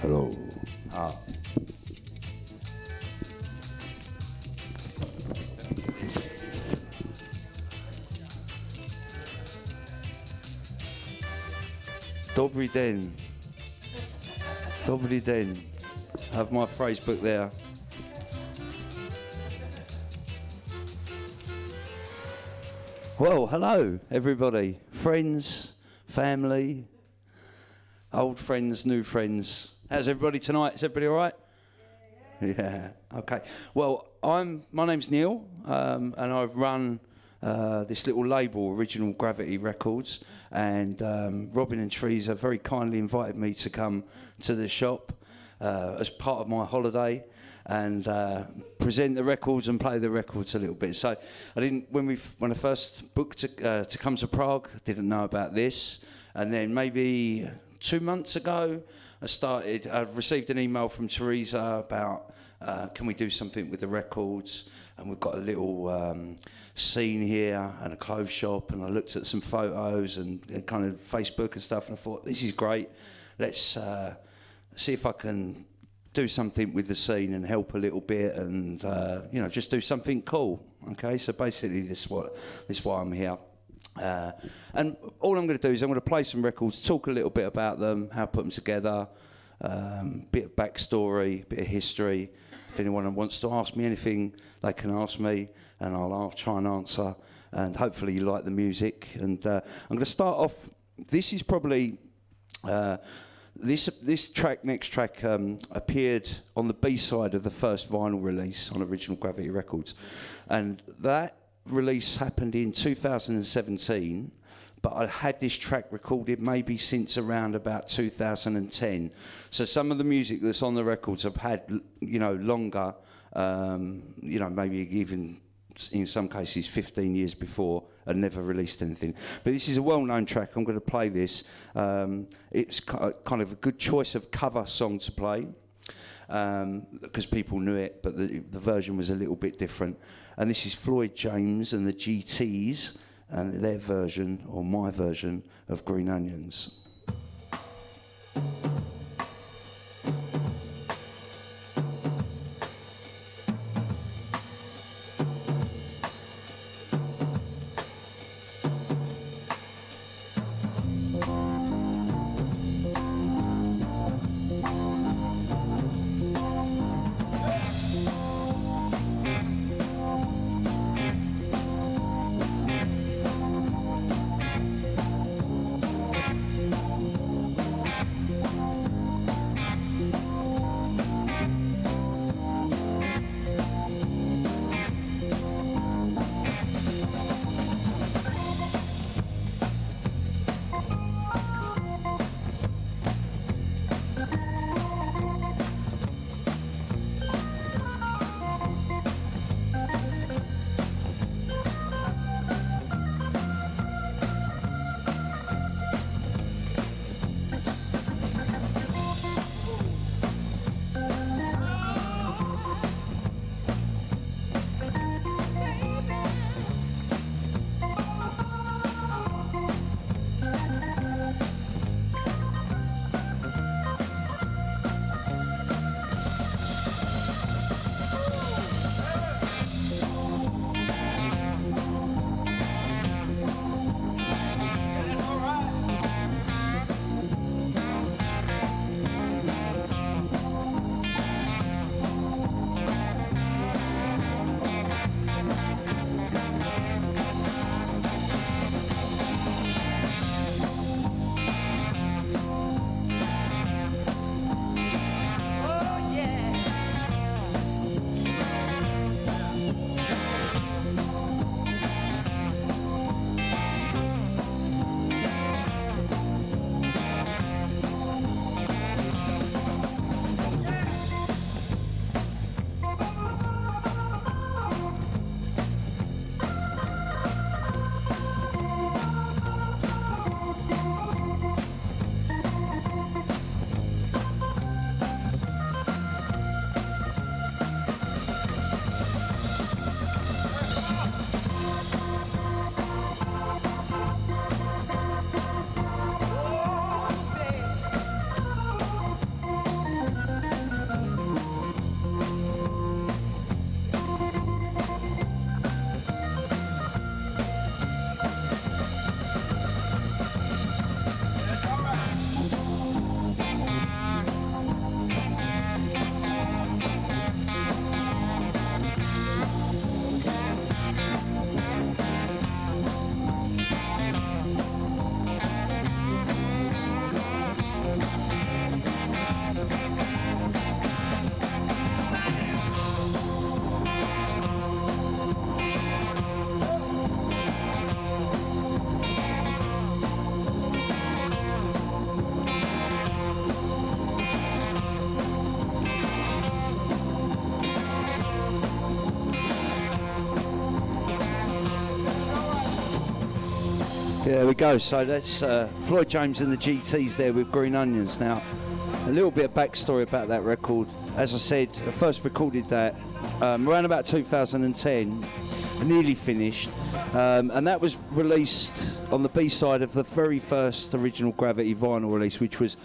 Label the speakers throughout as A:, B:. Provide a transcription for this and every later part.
A: Hello.
B: Ah. Dobry den. Dobry den. I have my phrase book there. Well, hello, everybody. Friends, family, old friends, new friends. How's everybody tonight? Is everybody all right? Yeah. Okay. Well, my name's Neil, and I run this little label, Original Gravity Records, and Robin and Teresa very kindly invited me to come to the shop as part of my holiday and present the records and play the records a little bit. So I didn't when I first booked to come to Prague, didn't know about this, and then maybe 2 months ago I received an email from Teresa about can we do something with the records, and we've got a little scene here and a clothes shop, and I looked at some photos and kind of Facebook and stuff, and I thought, this is great, let's see if I can do something with the scene and help a little bit, and just do something cool. Okay, so basically this is why I'm here. And all I'm going to do is I'm going to play some records, talk a little bit about them, how I put them together, bit of backstory, bit of history. If anyone wants to ask me anything, they can ask me, and I'll try and answer. And hopefully you like the music. And I'm going to start off. This is probably this next track appeared on the B-side of the first vinyl release on Original Gravity Records, and that release happened in 2017, but I had this track recorded maybe since around about 2010. So some of the music that's on the records I've had, longer, maybe even in some cases 15 years before, and never released anything. But this is a well-known track. I'm going to play this. It's kind of a good choice of cover song to play, because people knew it, but the version was a little bit different. And this is Floyd James and the GTs and their version, or my version, of Green Onions. There we go. So that's Floyd James and the GTs there with Green Onions. Now, a little bit of backstory about that record. As I said, I first recorded that around about 2010, nearly finished, and that was released on the B-side of the very first original Gravity vinyl release, which was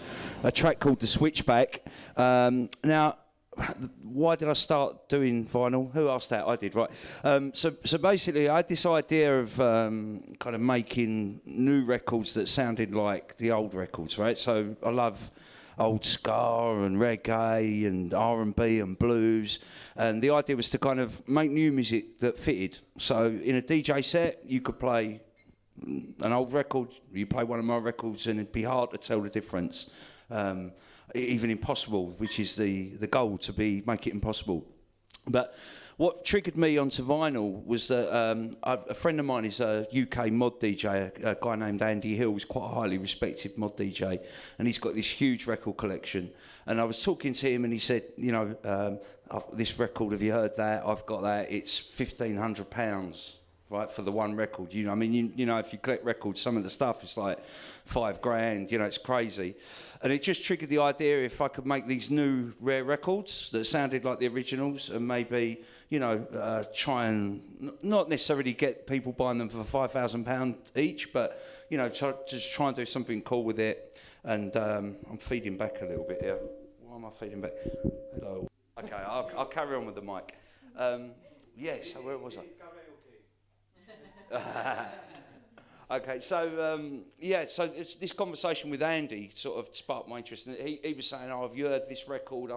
B: a track called The Switchback. Now, why did I start doing vinyl? Who asked that? I did, right. So basically, I had this idea of kind of making new records that sounded like the old records, right? So I love old ska and reggae and R&B and blues, and the idea was to kind of make new music that fitted. So in a DJ set, you could play an old record, you play one of my records, and it'd be hard to tell the difference. Even impossible, which is the goal, to make it impossible. But what triggered me onto vinyl was that a friend of mine is a UK mod DJ, a guy named Andy Hill, who's quite a highly respected mod DJ, and he's got this huge record collection. And I was talking to him, and he said, you know, this record, have you heard that? I've got that. It's £1,500. Right, for the one record, you know. I mean, you know, if you collect records, some of the stuff is like $5,000. You know, it's crazy. And it just triggered the idea if I could make these new rare records that sounded like the originals, and maybe, you know, try and not necessarily get people buying them for £5,000 each, but you know, just try and do something cool with it. And I'm feeding back a little bit here. Why am I feeding back? Hello. Okay, I'll carry on with the mic. So where was I? Okay, so so it's this conversation with Andy sort of sparked my interest, and he was saying, "Oh, have you heard this record?"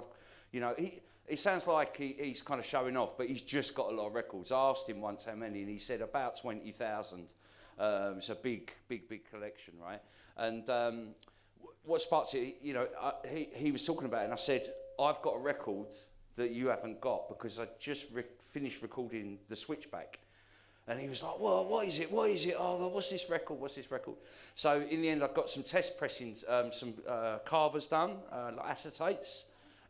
B: It sounds like he's kind of showing off, but he's just got a lot of records. I asked him once how many, and he said about 20,000. It's a big collection, right? And what sparked it, you know, he was talking about it, and I said, "I've got a record that you haven't got because I just finished recording The Switchback." And he was like, well, what is it? What is it? Oh, what's this record? What's this record? So in the end, I got some test pressings, some carvers done, like acetates,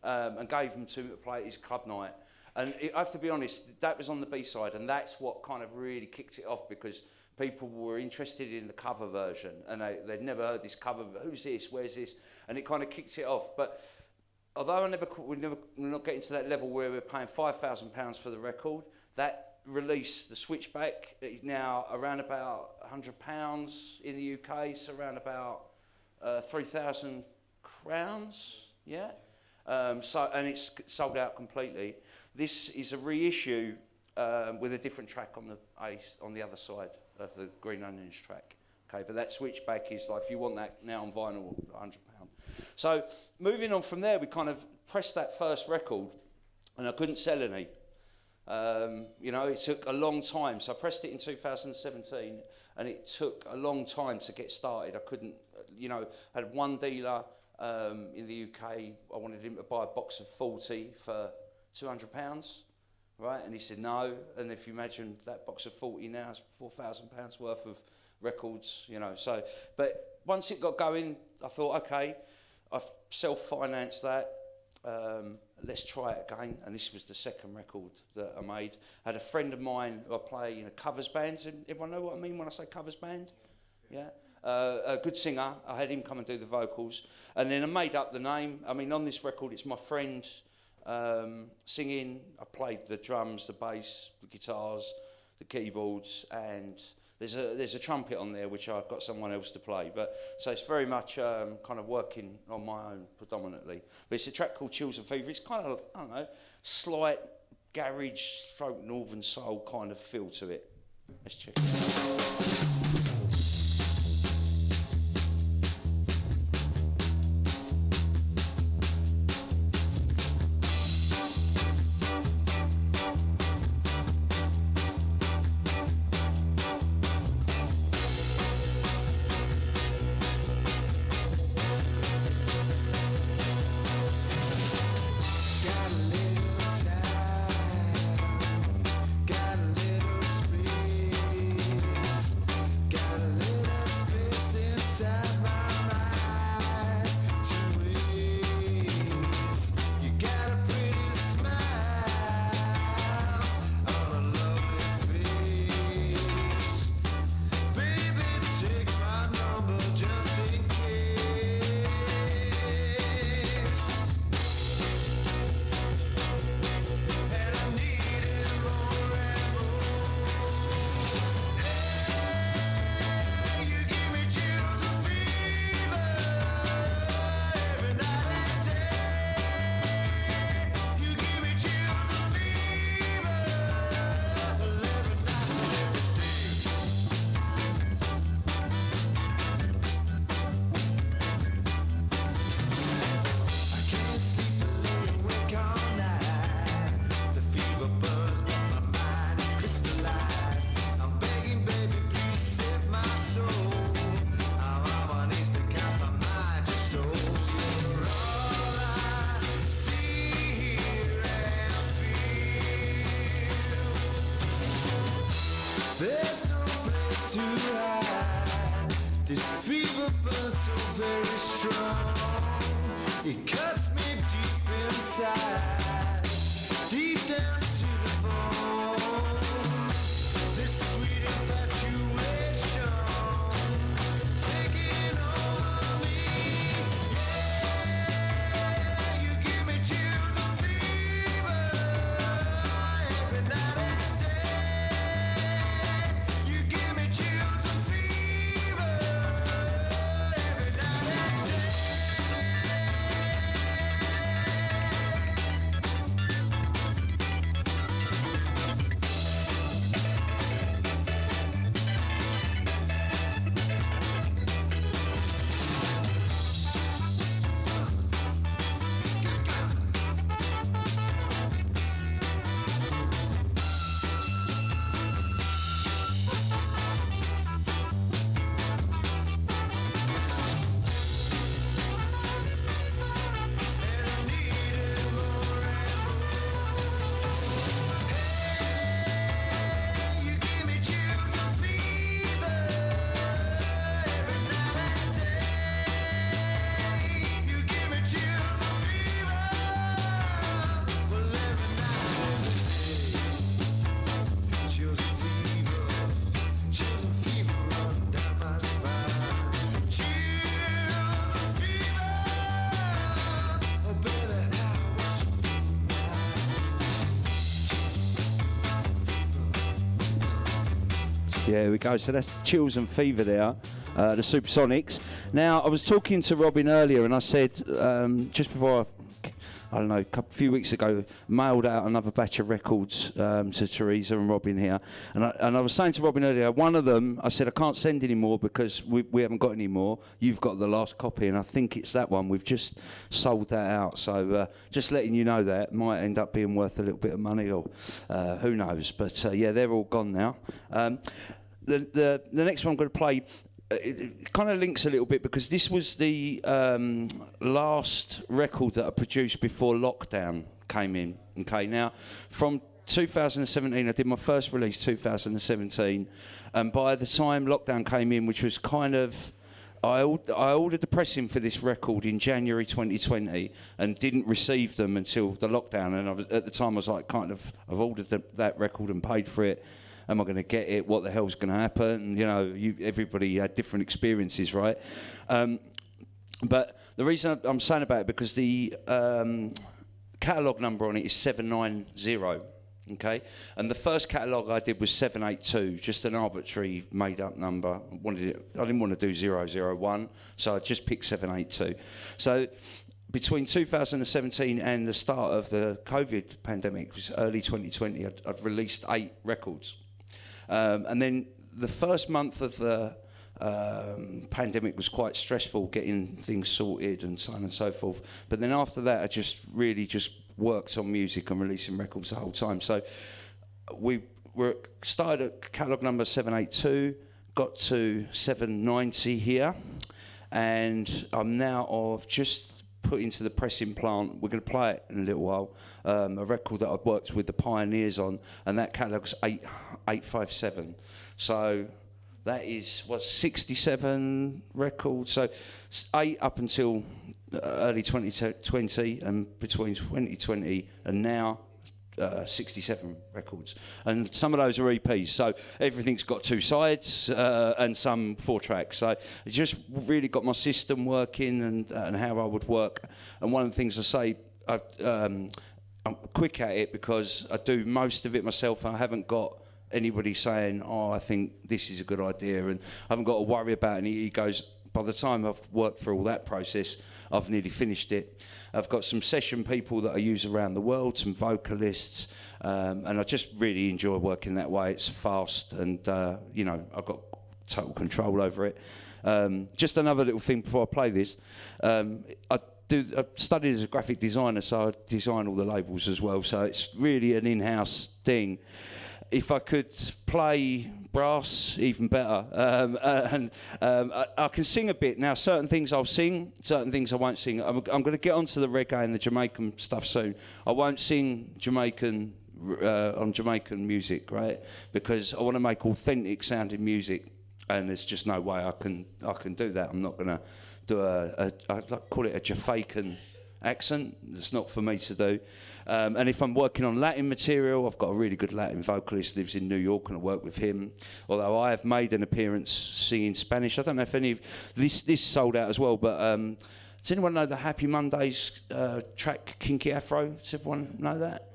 B: and gave them to play at his club night. And I have to be honest, that was on the B-side, and that's what kind of really kicked it off, because people were interested in the cover version, and they'd never heard this cover. Who's this? Where's this? And it kind of kicked it off. But although we're not getting to that level where we're paying £5,000 for the record, that release, The Switchback, is now around about £100 in the UK, so around about 3,000 crowns, yeah. And it's sold out completely. This is a reissue with a different track on the other side of the Green Onions track. Okay, but that Switchback is like, if you want that now on vinyl, £100. So moving on from there, we kind of pressed that first record, and I couldn't sell any. You know, it took a long time. So I pressed it in 2017, and it took a long time to get started. I couldn't, you know, I had one dealer in the UK. I wanted him to buy a box of 40 for £200, right? And he said no. And if you imagine that box of 40 now is £4,000 worth of records, you know. So, but once it got going, I thought, okay, I've self-financed that. Let's try it again. And this was the second record that I made. I had a friend of mine who I play in a covers band. Everyone know what I mean when I say covers band? Yeah. A good singer. I had him come and do the vocals. And then I made up the name. I mean, on this record, it's my friend singing. I played the drums, the bass, the guitars, the keyboards, and there's a trumpet on there which I've got someone else to play. But so it's very much kind of working on my own predominantly. But it's a track called Chills and Fever. It's kind of, I don't know, slight garage stroke northern soul kind of feel to it. Let's check it out.
A: Got a little time, got a little spree. hide. This fever burns so very strong. It cuts me deep inside, deep down to the bone. This sweet infatuation taking over me. Yeah, you give me chills and fever every night and day. You give me chills and fever every night and day. You give me chills and fever every night and day. You give me chills and fever, well every night and day. Chills and fever run down my spine. Chills and fever, oh baby, I wish you knew
B: Yeah, here we go. So that's Chills and Fever there, the Supersonics. Now, I was talking to Robin earlier, and I said, just before I don't know, a few weeks ago, mailed out another batch of records to Teresa and Robin here. And I was saying to Robin earlier, one of them, I said, I can't send any more because we haven't got any more. You've got the last copy, and I think it's that one. We've just sold that out. So just letting you know that. Might end up being worth a little bit of money, or who knows. But yeah, they're all gone now. The next one I'm going to play, it kind of links a little bit because this was the last record that I produced before lockdown came in. Okay, now from 2017, I did my first release 2017, and by the time lockdown came in, which was kind of, I ordered the pressing for this record in January 2020 and didn't receive them until the lockdown. And at the time I was like, I've ordered that record and paid for it. Am I going to get it? What the hell's going to happen? You know, everybody had different experiences, right? But the reason I'm saying about it because the catalogue number on it is 790. Okay, and the first catalogue I did was 782, just an arbitrary made-up number. I didn't want to do 001, so I just picked 782. So between 2017 and the start of the COVID pandemic, it was early 2020, I'd released 8 records. And then the first month of the pandemic was quite stressful, getting things sorted and so on and so forth. But then after that, I just worked on music and releasing records the whole time. So we started at catalogue number 782, got to 790 here, and I'm now just put into the pressing plant. We're going to play it in a little while. A record that I've worked with the Pioneers on, and that catalogue's 857. So that is 67 records. So 8 up until early 2020, and between 2020 and now 67 records, and some of those are EPs, so everything's got 2 sides and some 4 tracks. So it just really got my system working and how I would work. And one of the things I say, I'm quick at it because I do most of it myself. I haven't got anybody saying, I think this is a good idea, and I haven't got to worry about any egos. By the time I've worked through all that process, I've nearly finished it. I've got some session people that I use around the world, some vocalists, and I just really enjoy working that way. It's fast, and I've got total control over it. Just another little thing before I play this. I studied as a graphic designer, so I design all the labels as well. So it's really an in-house thing. If I could play brass, even better. I can sing a bit. Now, certain things I'll sing, certain things I won't sing. I'm going to get onto the reggae and the Jamaican stuff soon. I won't sing Jamaican on Jamaican music, right? Because I want to make authentic sounding music. and there's just no way I can do that. I'm not going to do I'd like to call it a Jamaican accent. It's not for me to do. And if I'm working on Latin material, I've got a really good Latin vocalist, lives in New York, and I work with him. Although I have made an appearance singing Spanish. I don't know if any of this sold out as well, but does anyone know the Happy Mondays track Kinky Afro? Does everyone know that?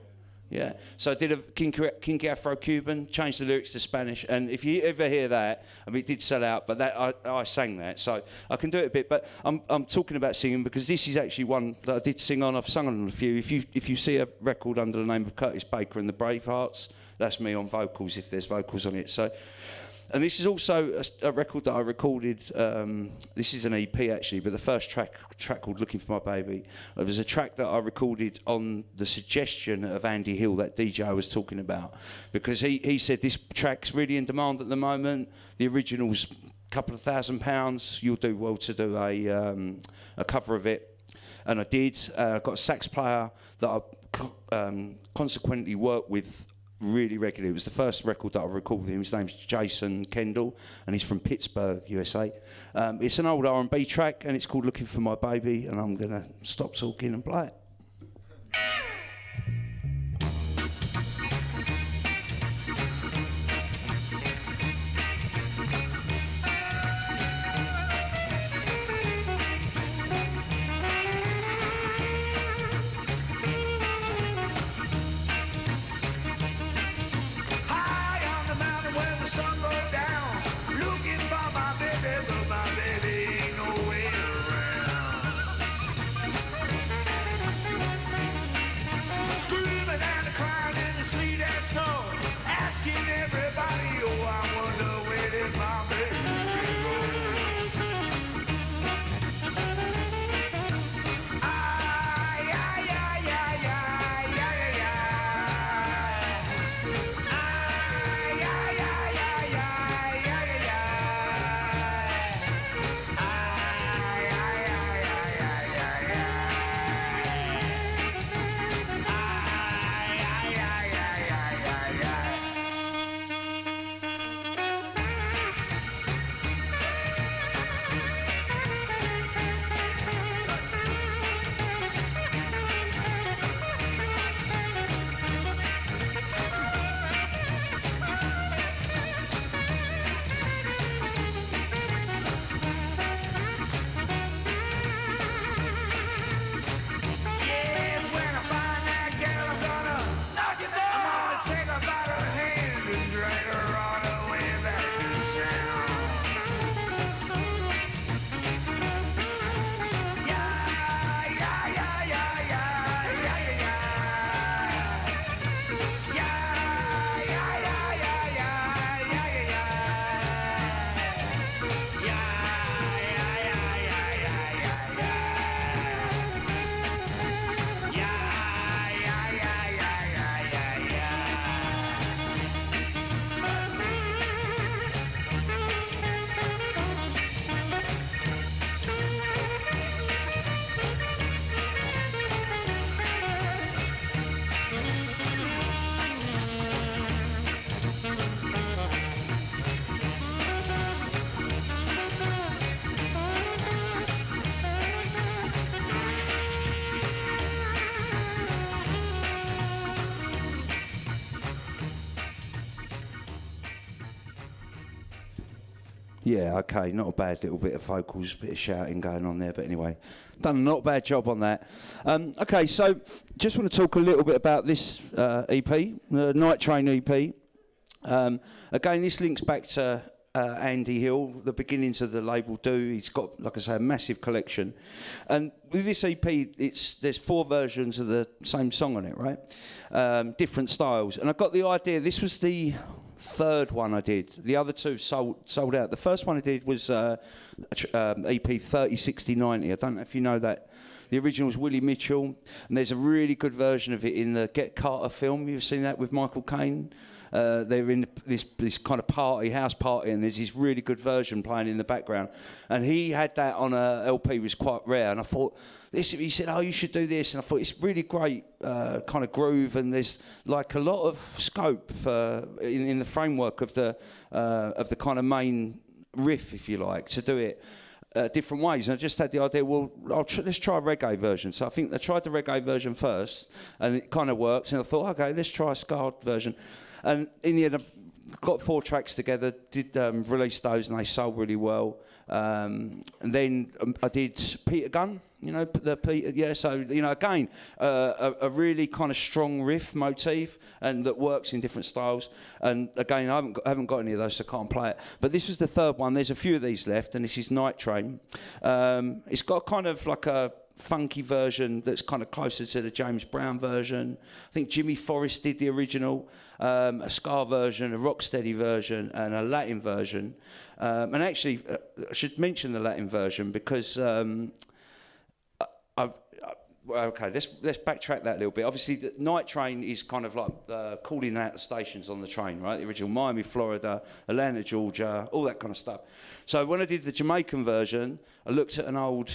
B: Yeah, so I did a Kinky Afro Cuban, changed the lyrics to Spanish, and if you ever hear that, I mean, it did sell out, but that I sang that, so I can do it a bit. But I'm talking about singing because this is actually one that I did sing on. I've sung on a few. If you see a record under the name of Curtis Baker and the Bravehearts, that's me on vocals if there's vocals on it. So. And this is also a record that I recorded. This is an EP actually, but the first track called "Looking for My Baby." It was a track that I recorded on the suggestion of Andy Hill, that DJ I was talking about, because he said this track's really in demand at the moment. The original's a couple of £1,000. You'll do well to do a cover of it, and I did. I got a sax player that I consequently worked with really regularly. It was the first record that I recorded with him. His name's Jason Kendall, and he's from Pittsburgh, USA. It's an old R&B track, and it's called "Looking for My Baby," and I'm going to stop talking and play it. Yeah, okay, not a bad little bit of vocals, bit of shouting going on there, but anyway, done a not bad job on that. Okay, so just want to talk a little bit about this EP, the Night Train EP. Again, this links back to Andy Hill, the beginnings of the label Do. He's got, like I say, a massive collection. And with this EP, there's 4 versions of the same song on it, right? Different styles. And I got the idea, this was the 3rd one I did. The other 2 sold out. The first one I did was EP 30, 60, 90. I don't know if you know that. The original was Willie Mitchell, and there's a really good version of it in the Get Carter film. You've seen that with Michael Caine? They're in this kind of house party, and there's this really good version playing in the background. And he had that on a LP, was quite rare. And I thought, he said, oh, you should do this. And I thought, it's really great kind of groove, and there's like a lot of scope in the framework of the kind of main riff, if you like, to do it different ways. And I just had the idea, well, let's try a reggae version. So I think I tried the reggae version first, and it kind of worked. And I thought, okay, let's try a ska version. And in the end, I got 4 tracks together, did release those, and they sold really well. And then I did Peter Gunn, you know, the Peter, yeah. So you know, again, a really kind of strong riff motif, and that works in different styles. And again, I haven't got any of those, so I can't play it. But this was the third one. There's a few of these left, and this is Night Train. It's got kind of like a funky version that's kind of closer to the James Brown version. I think Jimmy Forrest did the original, a ska version, a rocksteady version, and a Latin version. And actually, I should mention the Latin version because okay, let's backtrack that a little bit. Obviously, the Night Train is kind of like calling out the stations on the train, right? The original Miami, Florida, Atlanta, Georgia, all that kind of stuff. So when I did the Jamaican version, I looked at an old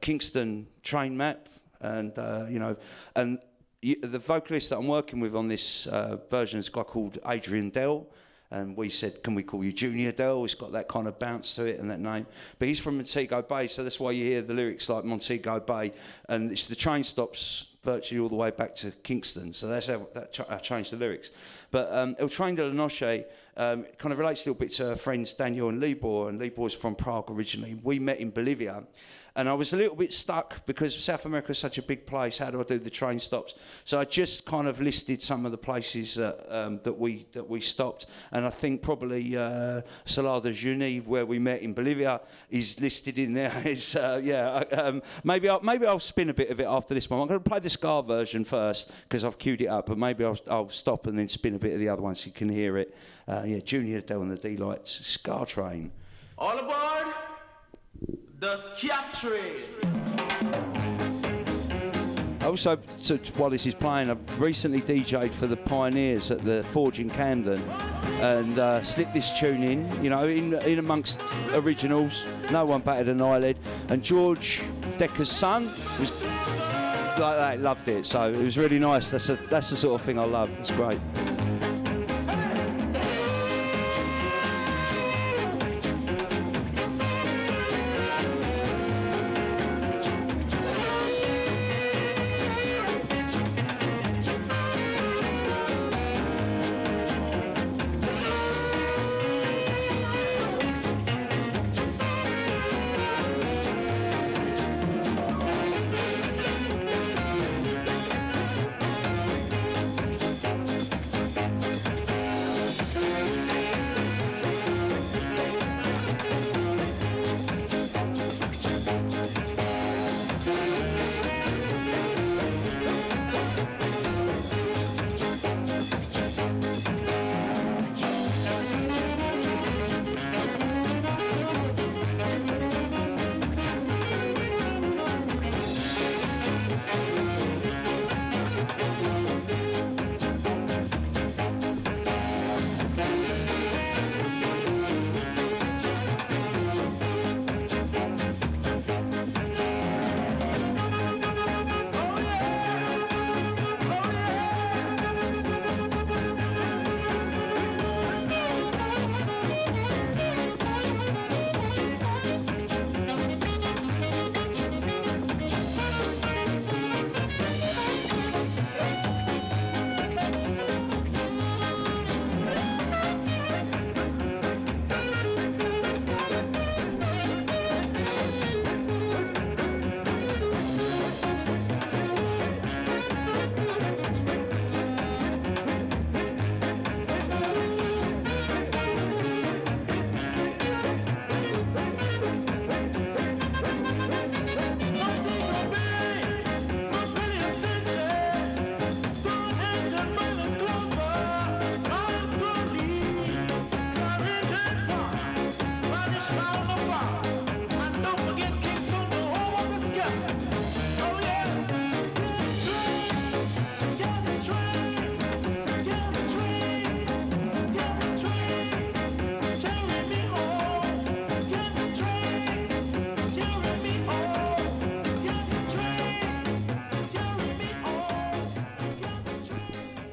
B: Kingston train map, and you know, and the vocalist that I'm working with on this version is a guy called Adrian Dell. And we said, can we call you Junior Dell? It's got that kind of bounce to it and that name. But he's from Montego Bay, so that's why you hear the lyrics like Montego Bay. And it's the train stops virtually all the way back to Kingston. So that's how I changed the lyrics. But El Train de la Noche kind of relates a little bit to our friends Daniel and Libor. And Libor's from Prague originally. We met in Bolivia. And I was a little bit stuck because South America is such a big place. How do I do the train stops? So I just kind of listed some of the places that we stopped, and I think probably Salar de Uyuni, where we met in Bolivia, is listed in there. It's, maybe I'll spin a bit of it after this one. I'm going to play the ska version first because I've queued it up, but maybe I'll stop and then spin a bit of the other one so you can hear it. Junior Dell and the D-Lights, Ska Train.
C: All aboard the Ska Train.
B: Also, while this is playing, I've recently DJ'd for the Pioneers at the Forge in Camden, and slipped this tune in, you know, in amongst originals. No one batted an eyelid, and George Decker's son was like that, loved it. So it was really nice. That's the sort of thing I love. It's great.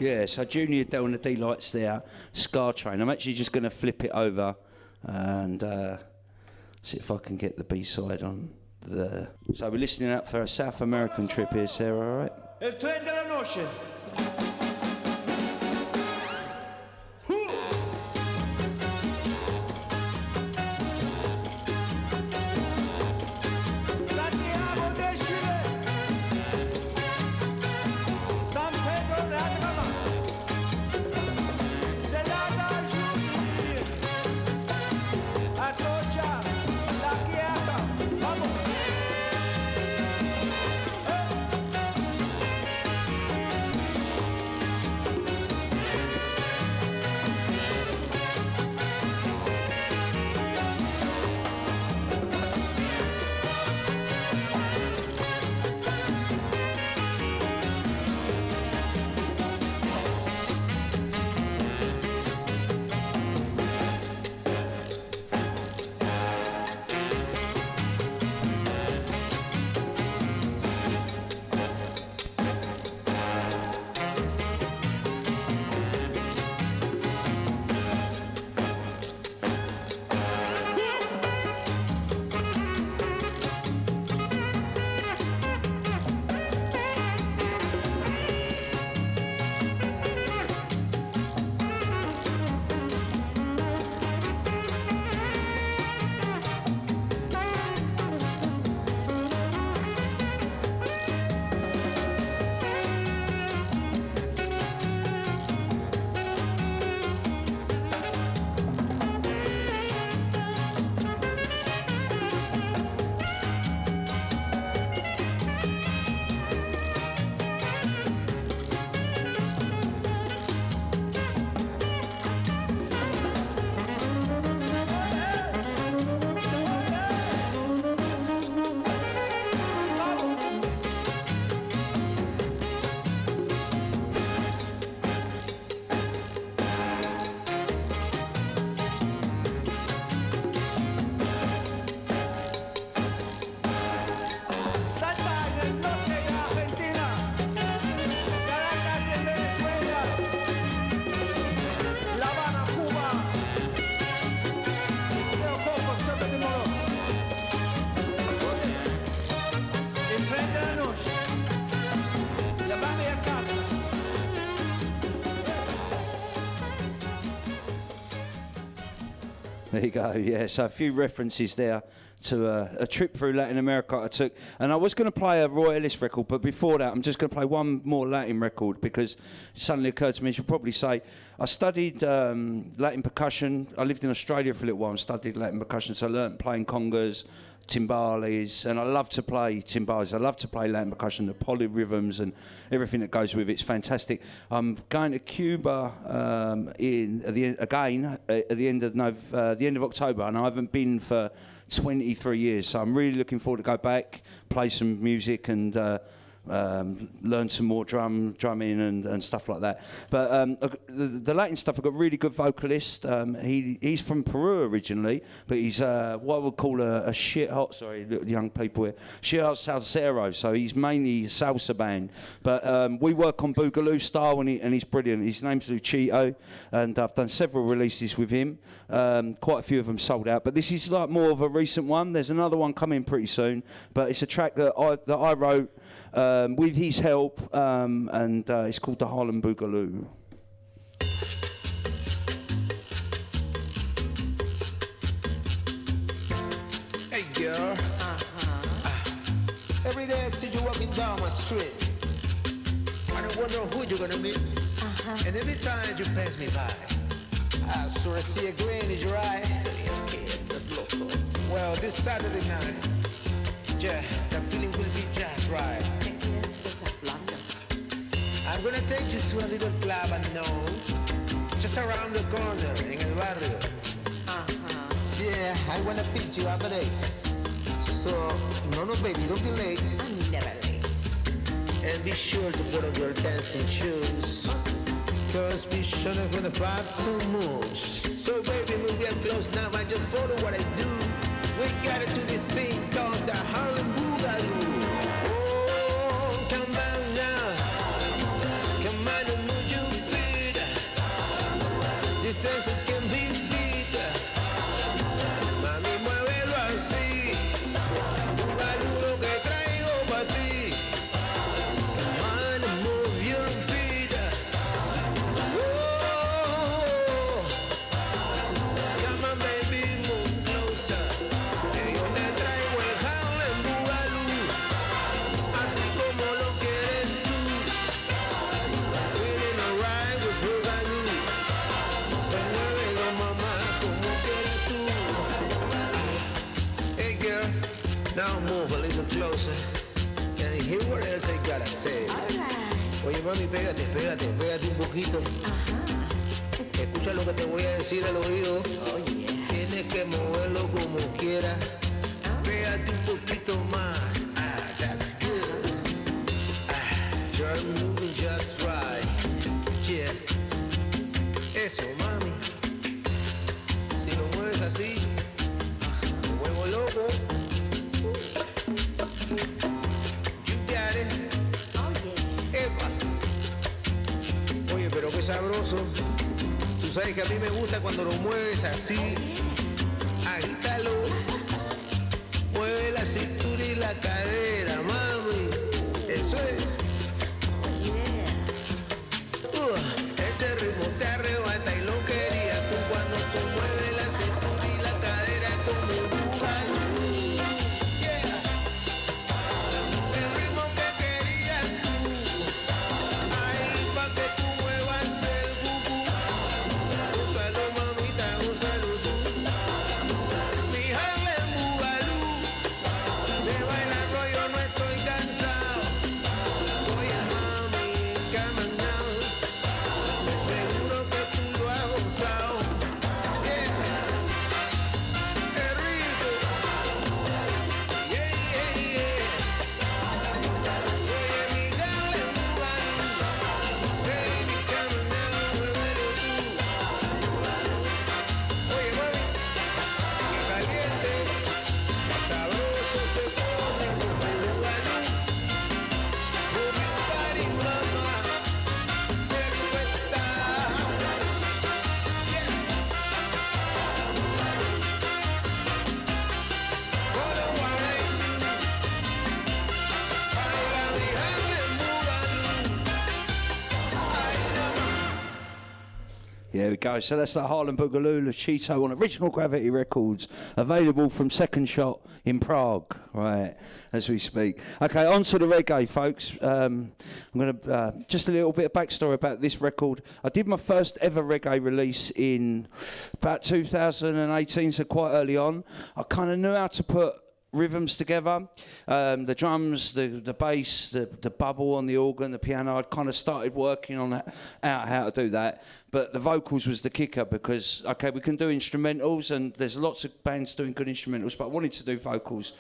B: Yeah, so Junior Dell and the D-Lights there, Ska Train. I'm actually just going to flip it over and see if I can get the B-side on the... So we're listening out for a South American trip here, Sarah, all right?
A: El tren de la noche. Santiago de Chile. San Pedro de Atacama. Celada, Junín. Atocha, La Quieta. Vamos. Salta en el norte de Argentina, Caracas en Venezuela, La Habana, Cuba, Leo Coco, Soto de Moro. El tren de la noche, llamame a casa.
B: There you go, yeah. So a few references there to a trip through Latin America I took. And I was going to play a Royalist record, but before that, I'm just going to play one more Latin record because it suddenly occurred to me, I should probably say, I studied Latin percussion. I lived in Australia for a little while and studied Latin percussion, so I learnt playing congas, timbales, and I love to play timbales. I love to play Latin percussion, the polyrhythms and everything that goes with it. It's fantastic. I'm going to Cuba at the end of October, and I haven't been for 23 years, so I'm really looking forward to go back, play some music and learn some more drumming and stuff like that. But the Latin stuff, I've got a really good vocalist. He's from Peru originally, but he's what I would call a shit hot, sorry, young people here, shit hot salsero. So he's mainly salsa band. But we work on Boogaloo style, and he's brilliant. His name's Luchito, and I've done several releases with him. Quite a few of them sold out, but this is like more of a recent one. There's another one coming pretty soon, but it's a track that I wrote with his help, and it's called the Harlem Boogaloo.
D: Hey girl, every day I see you walking down my street, and I wonder who you're gonna meet. And every time you pass me by, I sort of see a grin in your eye. Well, this Saturday night, yeah, the feeling will be just right. I'm gonna take you to a little club I know, just around the corner in El Barrio. Yeah, I wanna pick you up at 8. So, no, baby, don't be late.
E: I'm never late.
D: And be sure to put on your dancing shoes. Cause we sure not gonna vibe so much. So baby, move get close now, I just follow what I do. We gotta do this thing called the Harlem Boogaloo. Oh, come on now. Come on and move your feet. This dance can be beat. Now move a little closer and hear what else I gotta say. Oye, mami, pégate un poquito. Escucha lo que te voy a decir al oído. Tienes que moverlo como quieras. Pégate un poquito más. That's good. You're moving just right. Yeah. Eso, mami. Si lo mueves así, me vuelvo loco. You got it. Epa. Oye, pero qué sabroso. Tú sabes que a mí me gusta cuando lo mueves así. Agítalo. Mueve la cintura y la cadera, mami. Eso es. Este ritmo te arrebata y lo querías tú cuando tú mueves la cintura y la cadera como un bugalú. Yeah. El ritmo que querías tú. Ahí pa' que tú muevas el bubu. Úsalo, mamita, úsalo tú. Mi Harlem bugalú. De bailarlo yo no estoy cansado. Oye, mami, come on now. Seguro que tú lo has gozado. Yeah. Qué rico. Yeah, yeah, yeah. Oye, mi Harlem bugalú. Baby, come on now, muévelo tú. Oye, mami, qué caliente, qué sabroso se pone con el bugalú. Move your body, mama, me cuesta. Yeah. Follow what I do. Baila mi Harlem bugalú. Ay, no.
B: Yeah, we go. So that's the Harlem Boogaloo Cheeto on Original Gravity Records, available from Second Shot in Prague, right, as we speak. Okay, on to the reggae, folks. I'm going to, just a little bit of backstory about this record. I did my first ever reggae release in about 2018, so quite early on. I kind of knew how to put rhythms together, the drums, the bass, the bubble on the organ, the piano. I'd kind of started working on that, out how to do that, but the vocals was the kicker because, okay, we can do instrumentals and there's lots of bands doing good instrumentals, but I wanted to do vocals.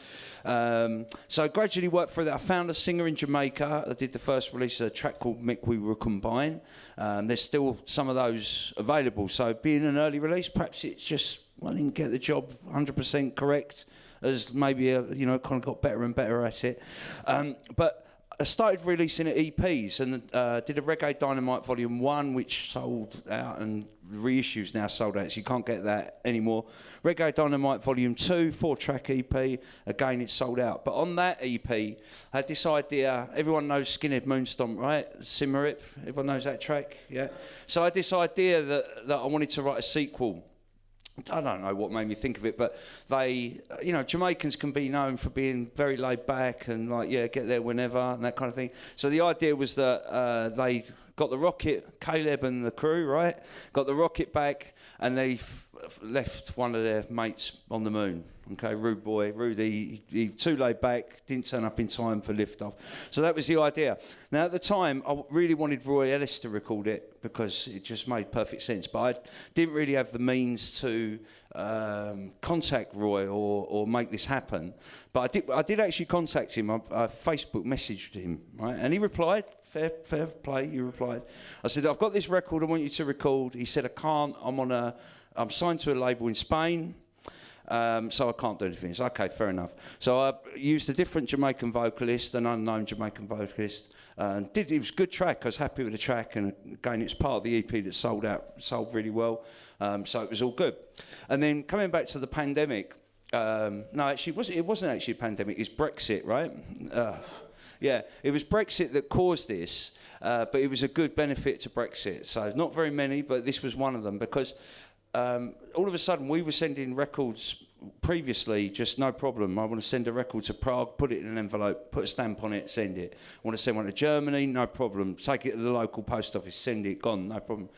B: So I gradually worked through that. I found a singer in Jamaica. I did the first release of a track called Mick We Will Combine. There's still some of those available, so being an early release, perhaps it's just, I didn't get the job 100% correct, as maybe, kind of got better and better at it. But I started releasing EPs and did a Reggae Dynamite Volume 1, which sold out, and reissues now sold out, so you can't get that anymore. Reggae Dynamite Volume 2, 4-track EP, again, it's sold out. But on that EP, I had this idea. Everyone knows Skinhead Moonstomp, right? Simmerip, everyone knows that track, yeah? So I had this idea that I wanted to write a sequel. I don't know what made me think of it, but they, Jamaicans can be known for being very laid back and get there whenever and that kind of thing. So the idea was that they got the rocket, Caleb and the crew, right? Got the rocket back and they left one of their mates on the moon. Okay, rude boy, Rudy, he too laid back, didn't turn up in time for liftoff. So that was the idea. Now, at the time, I really wanted Roy Ellis to record it because it just made perfect sense. But I didn't really have the means to contact Roy or make this happen. But I did actually contact him. I Facebook messaged him, right? And he replied. Fair play, he replied. I said, I've got this record I want you to record. He said, I can't. I'm signed to a label in Spain. So I can't do anything. It's okay, fair enough. So I used a different Jamaican vocalist, an unknown Jamaican vocalist. It was a good track. I was happy with the track, and again, it's part of the EP that sold really well. So it was all good. And then coming back to the pandemic, no, actually, it wasn't actually a pandemic. It's Brexit, right? Yeah, it was Brexit that caused this, but it was a good benefit to Brexit. So not very many, but this was one of them because. All of a sudden, we were sending records previously, just no problem. I want to send a record to Prague, put it in an envelope, put a stamp on it, send it. I want to send one to Germany, no problem. Take it to the local post office, send it, gone, no problem.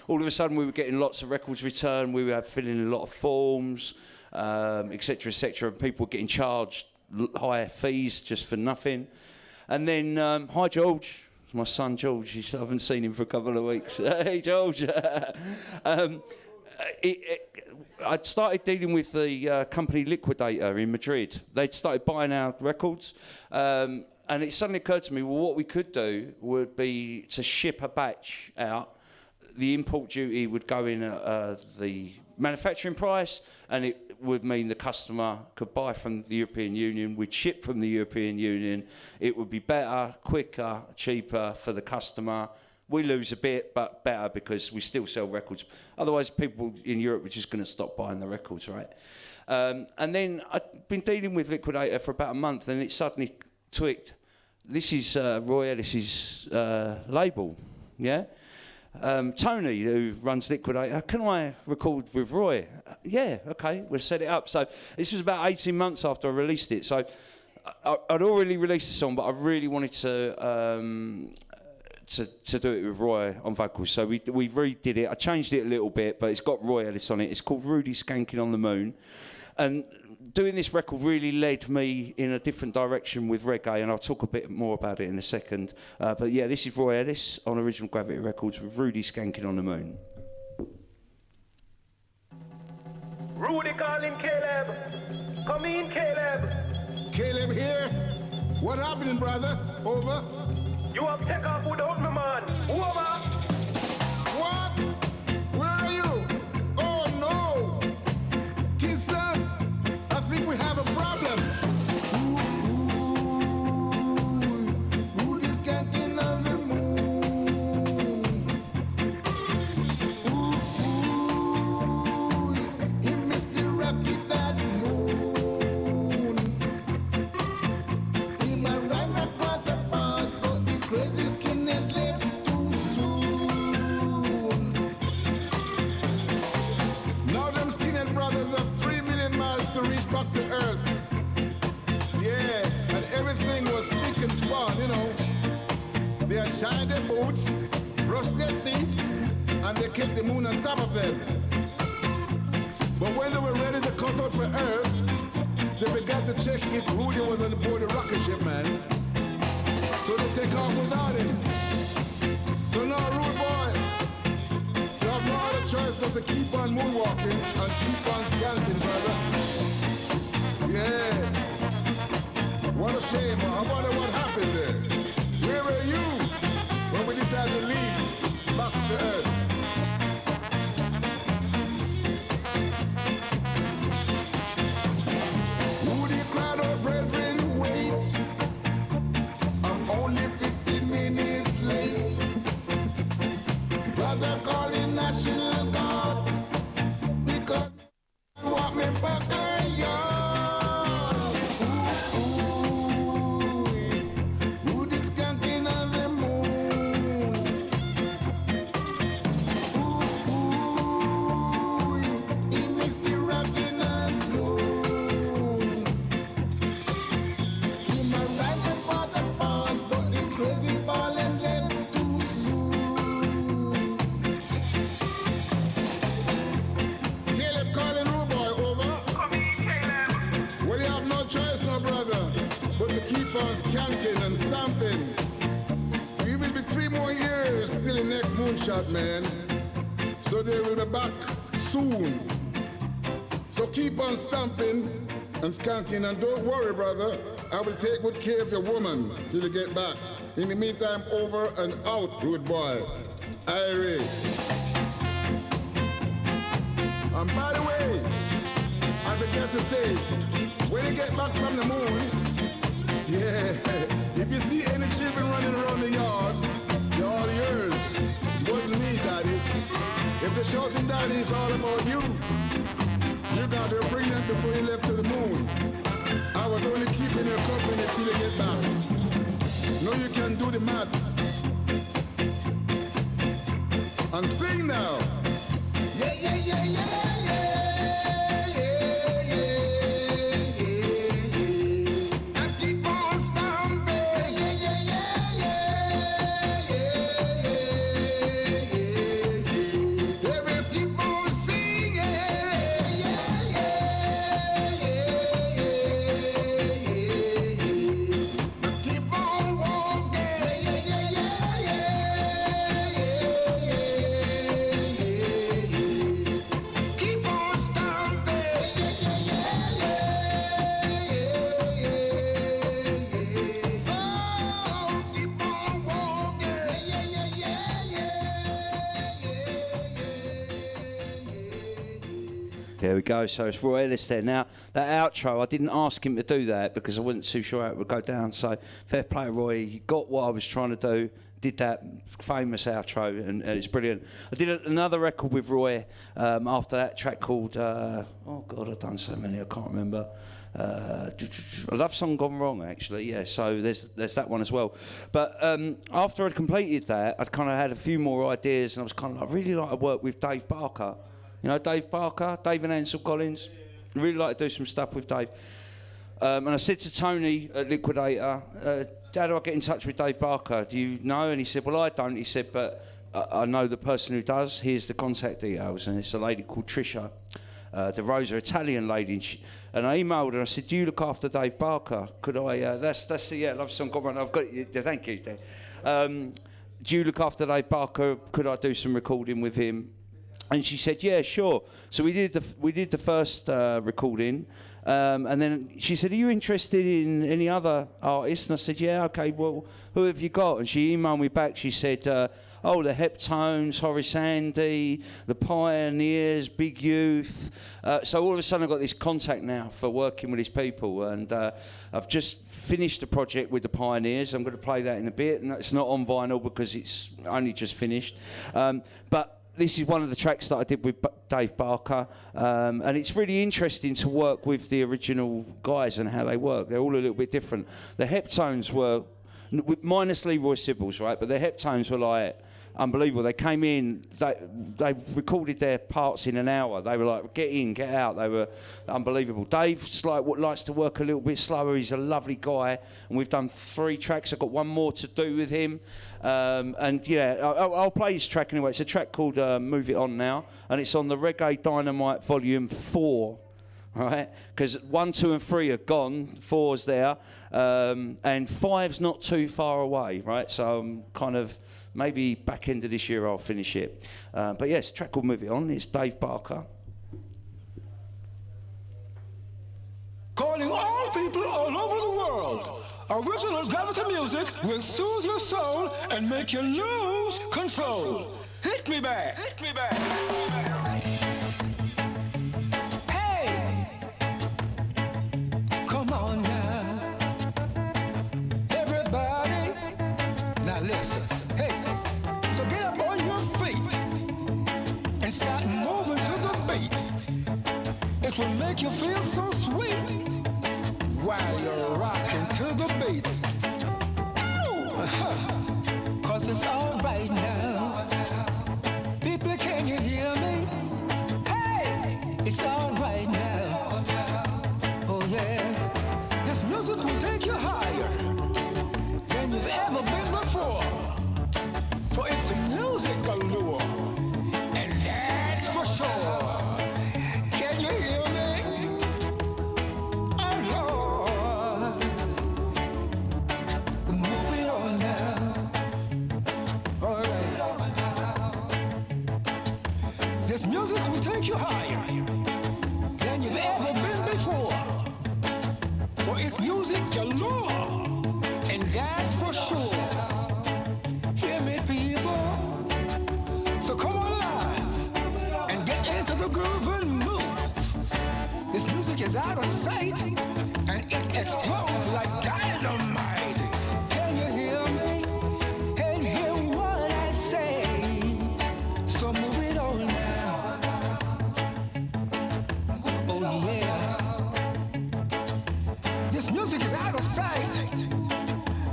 B: All of a sudden, we were getting lots of records returned. We were filling in a lot of forms, etc., etc. And people were getting charged high fees just for nothing. And then, hi George, it's my son George. I haven't seen him for a couple of weeks. Hey George. I'd started dealing with the company Liquidator in Madrid. They'd started buying our records. And it suddenly occurred to me, well, what we could do would be to ship a batch out. The import duty would go in at the manufacturing price, and it would mean the customer could buy from the European Union. We'd ship from the European Union. It would be better, quicker, cheaper for the customer. We lose a bit, but better because we still sell records. Otherwise, people in Europe were just going to stop buying the records, right? And then I'd been dealing with Liquidator for about a month, and it suddenly tweaked. This is Roy Ellis's label, yeah? Tony, who runs Liquidator, can I record with Roy? Yeah, okay, we'll set it up. So this was about 18 months after I released it. So I'd already released the song, but I really wanted to do it with Roy on vocals. So we redid it. I changed it a little bit, but it's got Roy Ellis on it. It's called Rudy Skanking on the Moon. And doing this record really led me in a different direction with reggae, and I'll talk a bit more about it in a second. But yeah, this is Roy Ellis on Original Gravity Records with Rudy Skanking on the Moon.
E: Rudy calling Caleb. Come in, Caleb.
F: Caleb here. What happening, brother? Over.
E: You have take off without me, man. Over.
F: What? Where are you? Oh no! Kingston, I think we have a problem. Ooh, this skanking on the moon. Ooh, he missed the rocket that noon. He might ride my water pass, but the crazy skin has left too soon. Now them skinhead brothers have 3 million miles to reach back to Earth. Yeah, and everything was spick and span, you know. They had shined their boots, brushed their teeth, and they kept the moon on top of them. But when they were ready to cut out for Earth, they began to check if Rudy was on board the rocket ship, man. So they take off without him. So now, rude boy, you have no other choice but to keep on moonwalking and keep on skanking, brother. Yeah. What a shame. I wonder what happened there. Where were you when we decided to leave back to Earth? Rudy cried out, brethren, wait. I'm only 15 minutes late. Brother calling National Guard because they want me back yard. Ooh, this skanking on the moon. Ooh, he missed the rockin' and moon. He might ride the water pass, but the crazy ballin' left too soon. Caleb calling rude boy, over.
E: Come in, Caleb.
F: Well, you have no choice, my brother, but to keep on skanking and stamping. We will be 3 more years till the next moonshot, man. So they will be back soon. So keep on stamping and skanking, and don't worry, brother. I will take good care of your woman till you get back. In the meantime, over and out, rude boy. Irie. And by the way, I forgot to say, when you get back from the moon, yeah, if you see any children running around the yard, they're all yours. It wasn't me, Daddy. If the shouting Daddy is all about you, you got to bring them before you left to the moon. I was only keeping your company till you get back. No, you can do the maths. And sing now. Yeah, yeah, yeah, yeah, yeah. And keep on stomping. Yeah, yeah, yeah, yeah. They will keep on singing. Yeah, yeah, yeah.
B: There we go. So it's Roy Ellis there. Now, that outro, I didn't ask him to do that because I wasn't too sure how it would go down. So fair play, Roy. He got what I was trying to do. Did that famous outro, and it's brilliant. I did another record with Roy after that track called, oh God, I've done so many, I can't remember. A Love Song Gone Wrong, actually, yeah, so there's that one as well. But after I'd completed that, I'd kind of had a few more ideas, and I was kind of like, really like to work with Dave Barker. You know Dave Barker, Dave and Ansel Collins? Really like to do some stuff with Dave. And I said to Tony at Liquidator, how do I get in touch with Dave Barker? Do you know? And he said, well, I don't. He said, but I know the person who does. Here's the contact details. And it's a lady called Trisha De Rosa, Italian lady. And I emailed her. I said, do you look after Dave Barker? Could I? That's the Love Song Gone Wrong. I've got it. Thank you, Dave. Do you look after Dave Barker? Could I do some recording with him? And she said, yeah, sure. So we did the first recording. And then she said, are you interested in any other artists? And I said, yeah, okay, well, who have you got? And she emailed me back. She said, the Heptones, Horace Andy, the Pioneers, Big Youth. So all of a sudden I've got this contact now for working with these people. And I've just finished the project with the Pioneers. I'm going to play that in a bit. And it's not on vinyl because it's only just finished. But this is one of the tracks that I did with Dave Barker, and it's really interesting to work with the original guys and how they work. They're all a little bit different. The Heptones were, minus Leroy Sibbles, right, but the Heptones were like unbelievable. They came in, they recorded their parts in an hour. They were like, get in, get out. They were unbelievable. Dave's like what likes to work a little bit slower. He's a lovely guy, and we've done 3 tracks. I've got one more to do with him. And yeah, I'll play this track anyway. It's a track called Move It On Now, and it's on the Reggae Dynamite Volume 4, right? Because 1, 2 and 3 are gone, 4's there, and 5's not too far away, right? So I'm kind of, maybe back end of this year I'll finish it. But yes, a track called Move It On. It's Dave Barker.
E: Calling all people all over the world. Original gravity music will soothe your soul and make you lose control. Hit me back. Hit me back. Hey! Come on now. Everybody. Now listen. Hey. So get up on your feet and start moving to the beat. It will make you feel so sweet while you're rocking to the beat. Cause it's alright now. People, can you hear me? Hey, it's alright now. Oh yeah, this music will take you higher than you've ever been before. For it's a music allure, and that's for sure. Can you hear me? This music will take you higher than you've ever been before. For it's music galore, and that's for sure. Hear me, people? So come alive and get into the groove and move. This music is out of sight, and it explodes like dynamite. Can you hear me? And hear what I say? So move it on now. This music is out of sight,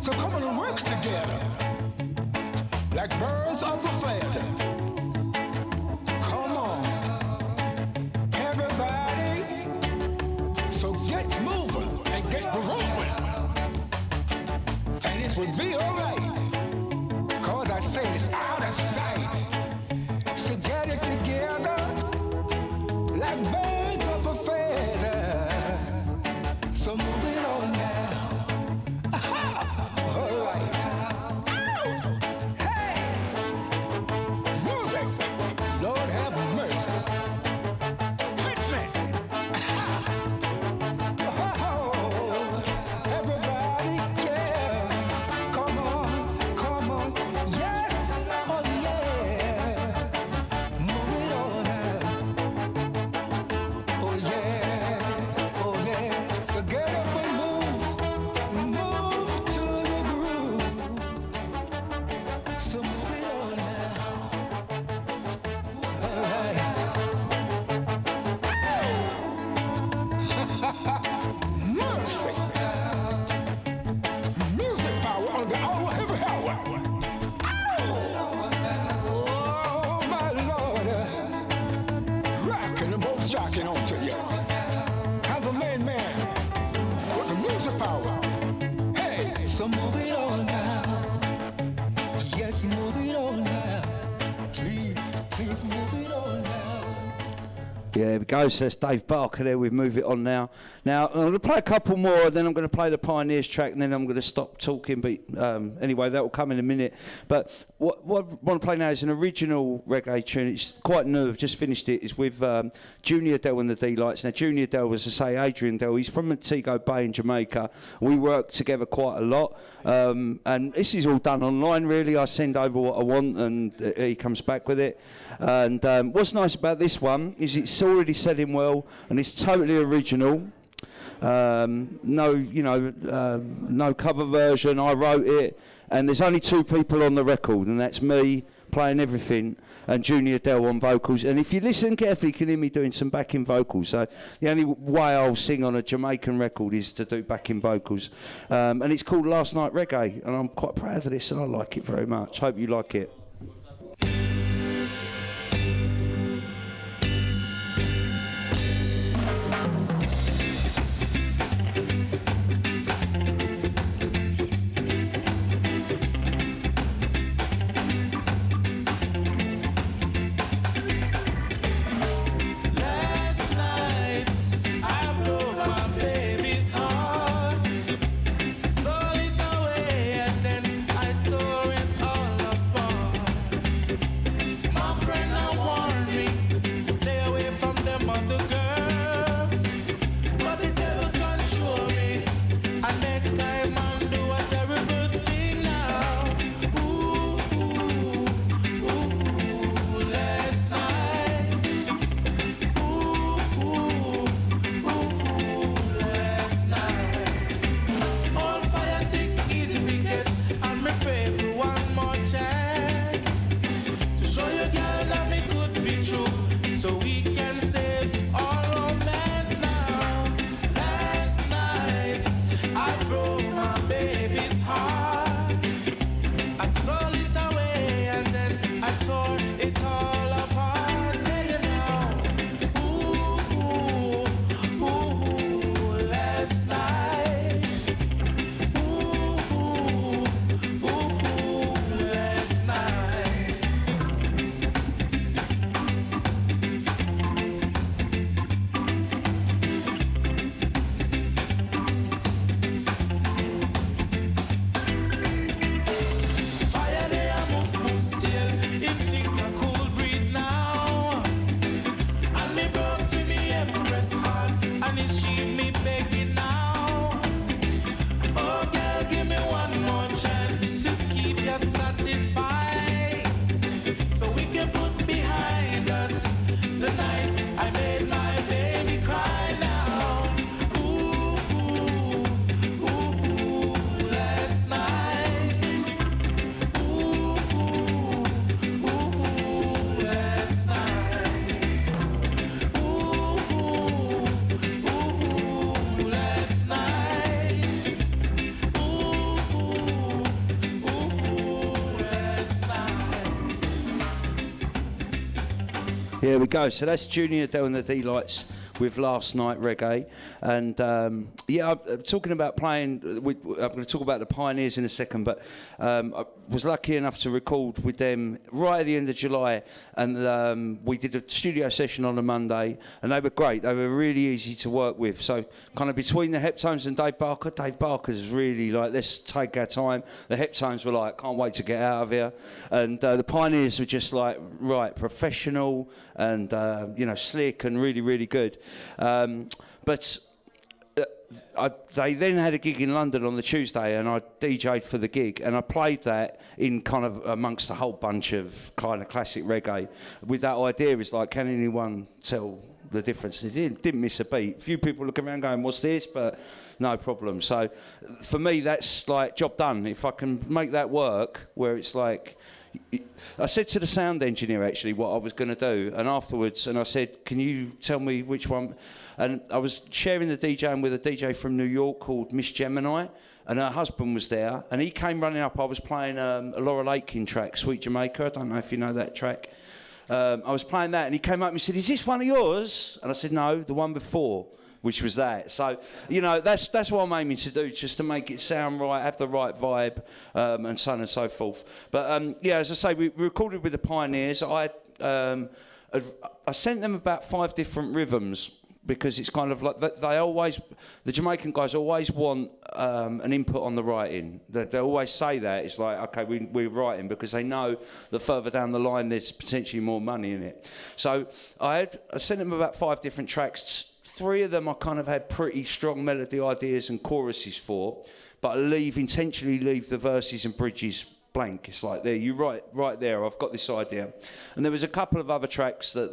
E: so come on and work together like birds of a feather. Come on, everybody, so get moving and get grooving, and it will be alright, cause I say it's out of sight. So get it together like birds of a feather. So move it on now. Aha! All right. Ow! Hey! Music! Lord have mercy. Hit me! Aha! Oh, everybody, yeah. Come on, come on. Yes, oh So move it on now. Yes, move it on now. Please move it on now.
B: Yeah, there we go. So that's Dave Barker there. We move it on now. Now, I'm going to play a couple more, then I'm going to play the Pioneers track, and then I'm going to stop talking. But anyway, that will come in a minute. But what I want to play now is an original reggae tune. It's quite new. I've just finished it. It's with Junior Dell and the D-Lights. Now, Junior Dell, as I say, Adrian Dell, he's from Montego Bay in Jamaica. We work together quite a lot. And this is all done online, really. I send over what I want, and he comes back with it. And what's nice about this one is it's already selling well, and it's totally original. No cover version. I wrote it, and there's only two people on the record, and that's me playing everything and Junior Dell on vocals. And if you listen carefully, you can hear me doing some backing vocals. So the only way I'll sing on a Jamaican record is to do backing vocals. And it's called Last Night Reggae, and I'm quite proud of this, and I like it very much. Hope you like it. Here we go. So that's Junior Dell and the D-Lights with Last Night Reggae. And I'm talking about playing, I'm going to talk about the Pioneers in a second, but I was lucky enough to record with them right at the end of July, and we did a studio session on a Monday, and they were great. They were really easy to work with. So kind of between the Heptones and Dave Barker's really like, let's take our time. The Heptones were like, can't wait to get out of here. And the Pioneers were just like, right, professional and, slick and really, really good. But they then had a gig in London on the Tuesday, and I DJ'd for the gig, and I played that in kind of amongst a whole bunch of kind of classic reggae with that idea, is like, can anyone tell the difference? It didn't miss a beat. A few people looking around going, what's this? But no problem. So for me, that's like job done. If I can make that work, where it's like, I said to the sound engineer actually what I was going to do, and afterwards, and I said, can you tell me which one? And I was sharing the DJing with a DJ from New York called Miss Gemini, and her husband was there, and he came running up. I was playing a Laura Aitken track, Sweet Jamaica. I don't know if you know that track. I was playing that, and he came up and he said, is this one of yours? And I said, no, the one before, which was that. So, you know, that's what I'm aiming to do, just to make it sound right, have the right vibe, and so on and so forth. But yeah, as I say, we recorded with the Pioneers. I sent them about 5 different rhythms, because it's kind of like the Jamaican guys always want an input on the writing. They always say that. It's like, okay, we're writing, because they know that further down the line there's potentially more money in it. So I sent them about 5 different tracks. 3 of them I kind of had pretty strong melody ideas and choruses for, but I intentionally leave the verses and bridges blank. It's like, there, you right there, I've got this idea. And there was a couple of other tracks that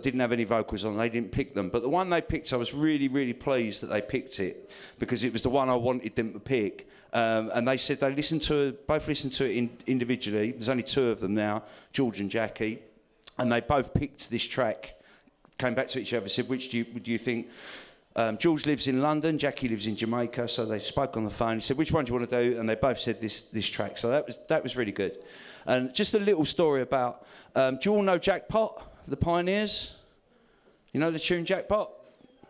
B: didn't have any vocals on. They didn't pick them, but the one they picked, I was really, really pleased that they picked it, because it was the one I wanted them to pick. And they said they both listened to it individually. There's only 2 of them now, George and Jackie, and they both picked this track. Came back to each other, said, which do you think? George lives in London, Jackie lives in Jamaica, so they spoke on the phone. He said, which one do you want to do? And they both said this track. So that was really good. And just a little story about, do you all know Jackpot, the Pioneers? You know the tune Jackpot?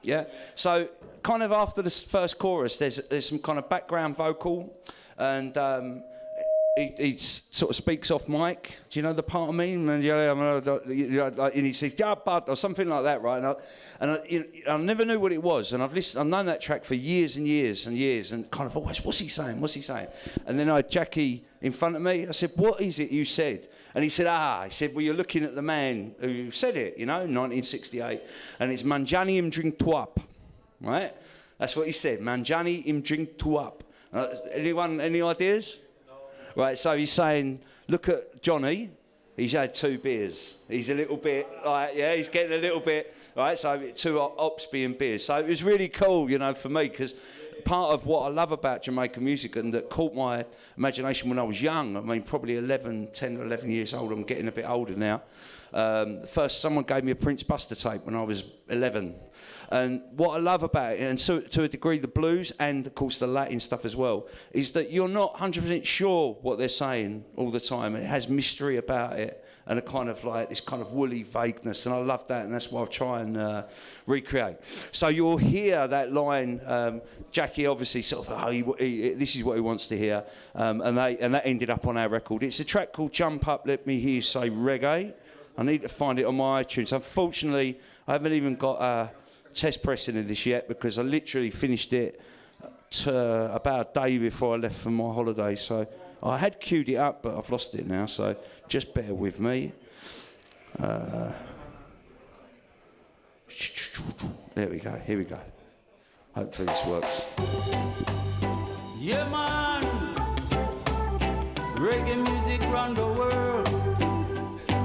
B: Yeah. So kind of after the first chorus, there's some kind of background vocal, and he sort of speaks off mic. Do you know the part of me? And he says Jackpot or something like that, right? And I never knew what it was, and I've known that track for years and years and years, and kind of always, what's he saying? What's he saying? And then I had Jackie in front of me. I said, what is it you said? And he said, he said, well, you're looking at the man who said it, 1968, and it's Manjani im drink tuap, right? That's what he said, Manjani im drink tuap. Anyone, any ideas? No. Right, so he's saying, look at Johnny, he's had 2 beers. He's a little bit, he's getting a little bit, right? So 2 ops being beers. So it was really cool, for me, because part of what I love about Jamaican music, and that caught my imagination when I was young, I mean, probably 10 or 11 years old, I'm getting a bit older now. First, someone gave me a Prince Buster tape when I was 11. And what I love about it, and to a degree the blues and, of course, the Latin stuff as well, is that you're not 100% sure what they're saying all the time. It has mystery about it, and a kind of like this kind of woolly vagueness, and I love that, and that's what I try and recreate. So you'll hear that line, Jackie obviously sort of, this is what he wants to hear, and that ended up on our record. It's a track called Jump Up, Let Me Hear You Say Reggae. I need to find it on my iTunes. Unfortunately, I haven't even got test pressing of this yet, because I literally finished it about a day before I left for my holiday. So I had queued it up, but I've lost it now, so just bear with me. There we go, here we go. Hopefully this works.
C: Yeah, man. Reggae music round the world.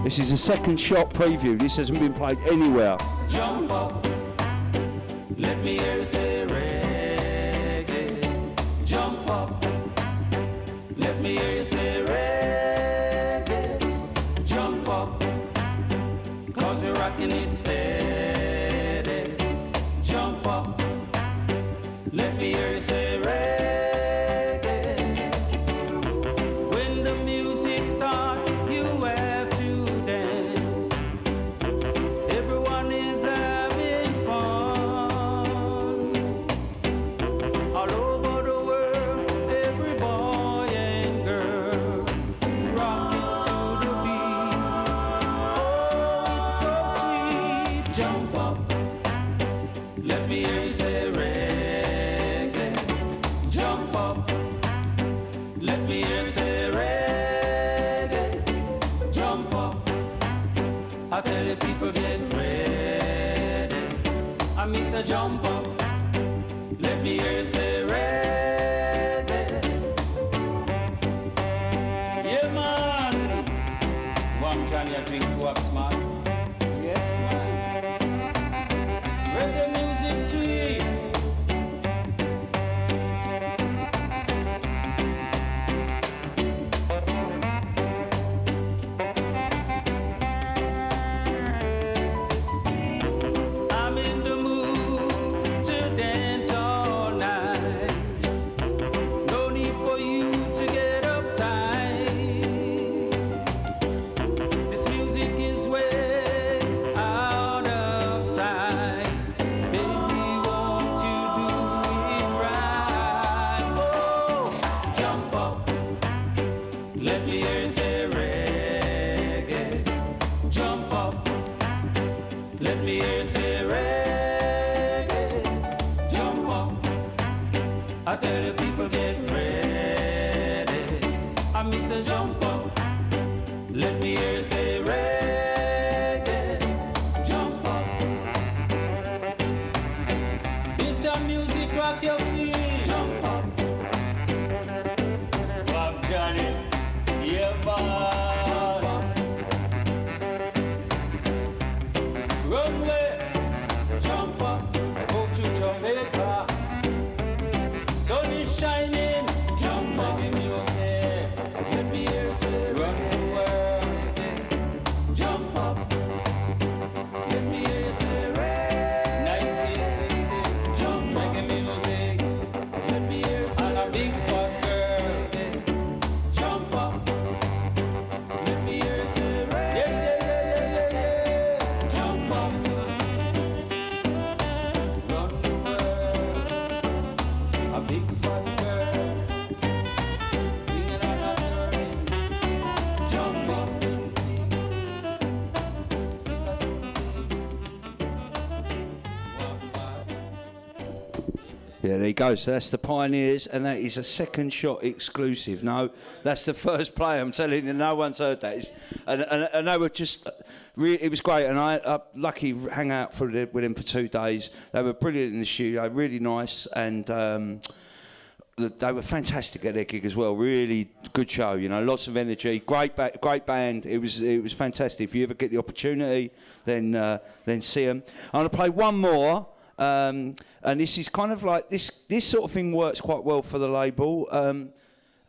B: This is a second shot preview. This hasn't been played anywhere.
C: Jump up. Let me hear you say reggae. Jump up. Let me hear you say reggae. Jump up. 'Cause you're rocking it steady. Jump up. Let me hear you say reggae. When the music starts, you have to dance. Everyone is having fun. All over the world, every boy and girl rock it to the beat. Oh, it's so sweet. Jump up. Let me hear you say reggae. Jump up. Let me hear you say reggae. Jump up. I tell you people get ready. I mix a jump up. Let me hear you say reggae. Yeah, man. One can you drink to up smart? Yes, man. Reggae music sweet. I'm in the mood to dance all night. I tell you people get ready. I me say jump up. Let me hear you say reggae. Jump up. This your music, rock your feet. Jump up. Bob Johnny. Yeah, man. Jump up. Runway. Jump up. Go to Jamaica. Sun is shining. Jump up. Give me your say. Let me hear you say runway. Jump up. Let me hear you say reggae. 1960s. Jump reggae music. Let me hear you say and a big fat girl. Jump up. Let me hear you say reggae. Jump up music. Run the world. A big fat girl. Bringing on a journey. Jump up. It's a something. Walk past.
B: Yeah, there you go. So that's the Pioneers, and that is a second shot exclusive. No, that's the first play. I'm telling you, no one's heard that. And they were just, it was great. And I lucky hang out with them for 2 days. They were brilliant in the studio, really nice, and they were fantastic at their gig as well. Really good show, you know, lots of energy, great band. It was fantastic. If you ever get the opportunity, then see them. I'm gonna play one more. And this is kind of like this sort of thing works quite well for the label.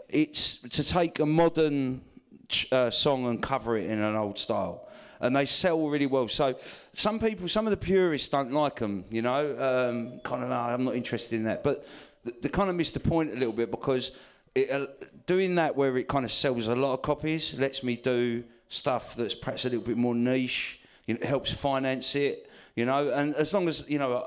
B: It's to take a modern song and cover it in an old style, and they sell really well. So some of the purists don't like them, you know, kind of, I'm not interested in that. But they kind of missed the point a little bit, because doing that where it kind of sells a lot of copies lets me do stuff that's perhaps a little bit more niche. You know, it helps finance it. You know, and as long as, you know,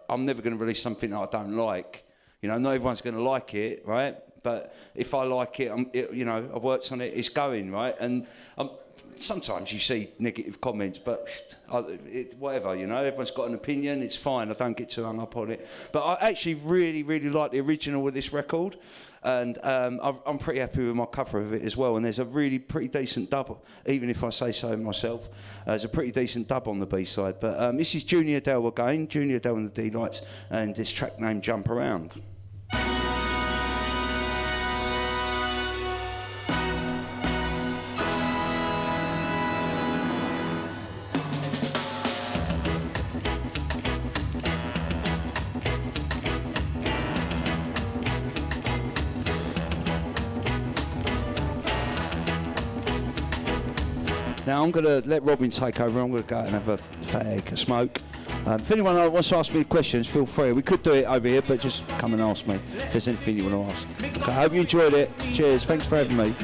B: I'm never going to release something that I don't like. You know, not everyone's going to like it, right? But if I like it, you know, I've worked on it, it's going, right? And sometimes you see negative comments, but whatever, you know, everyone's got an opinion, it's fine, I don't get too hung up on it. But I actually really, really like the original of this record. And I'm pretty happy with my cover of it as well. And there's a really pretty decent dub, even if I say so myself. There's a pretty decent dub on the B-side. But this is Junior Dell again, Junior Dell and the D-Lights, and this track named Jump Around. Now I'm going to let Robin take over. I'm going to go out and have a fag, a smoke. If anyone wants to ask me questions, feel free. We could do it over here, but just come and ask me if there's anything you want to ask. Okay, I hope you enjoyed it. Cheers. Thanks for having me.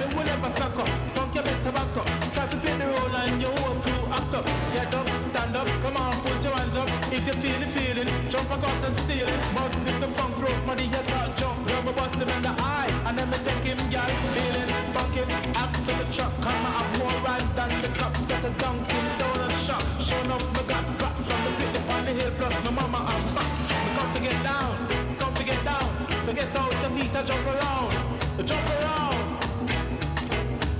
A: If you feel the feeling, jump across the ceiling. Bugs lift the funk flows, money you can't jump. Then we bust him in the eye, and then we take him, girl. Feeling, funkin', axe to the truck. Come I have more rhymes than the cup. Set a dunking down and shot. Show enough, me got raps from the pit on the hill. Plus my mama and back. We come to get down, come to get down. So get out your seat and jump around. Jump around.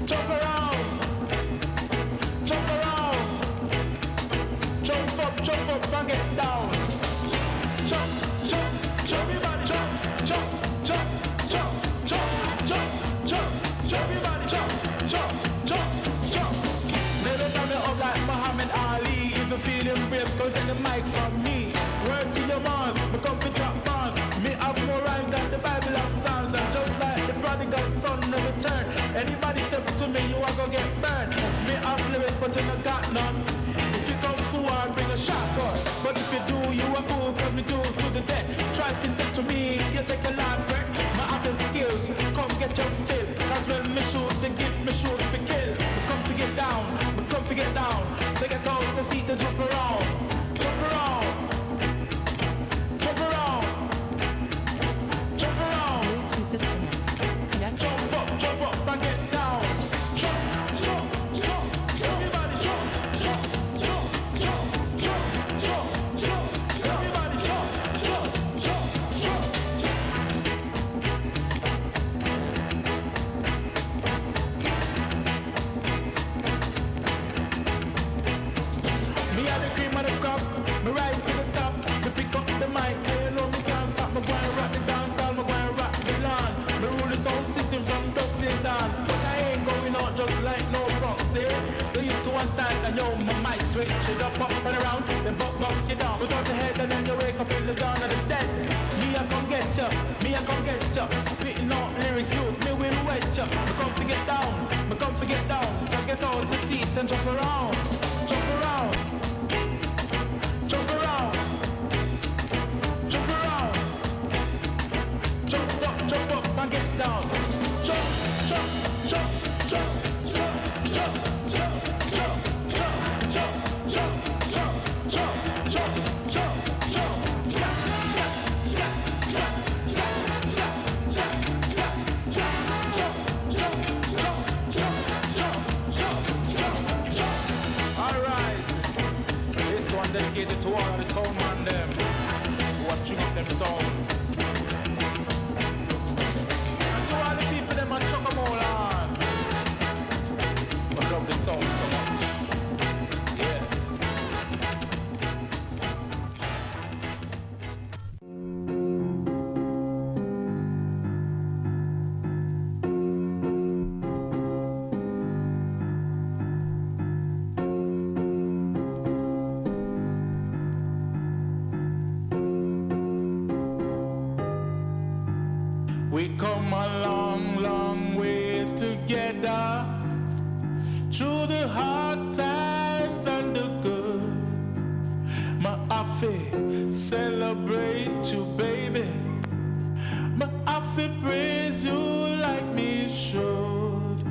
A: Jump around. Jump around. Jump up and get down. Jump, jump, jump, everybody, jump, jump, jump, jump, jump, jump, jump, jump, everybody, jump, jump, jump, jump. Never stand up like Muhammad Ali. If you're feeling brave, go take the mic from me. Word to your mars, become to drop bars. Me have more rhymes than the Bible of Psalms. And just like the prodigal son never return. Anybody step to me, you are gonna get burned. Me have lyrics, but you don't got none. Come forward, bring a shot for it. But if you do, you a fool, cause me do to the death. Try to step to me, you take the last breath. My other skills, come get your fill. Cause when me shoot the gift, me shoot for kill. Me come to get down, me come to get down. So get out the seat and jump around. Jump around. Jump around. Jump around. Jump up and get down. Jump, jump, jump, everybody jump, jump.
C: I come get ya. Spitting out lyrics, you me will wet ya. Me come to get down, me come to get down. So get out the seat and jump around, jump around, jump around, jump around, jump up and get down. Jump, jump, jump, jump, jump, jump, jump, jump, jump, jump, jump, jump, jump, jump, jump, jump, slap, slap, slap, slap, slap, slap, slap, slap, slap, jump, jump, jump, jump, jump, jump, jump, jump. All right, this one dedicated to all of the sound man them who are stringing them sound. And to all the people them and chuck them all on. I love the song so much. Yeah. We come a long, long way together. Through the hard times and the good, my afi celebrate you, baby. My afi praise you like me should.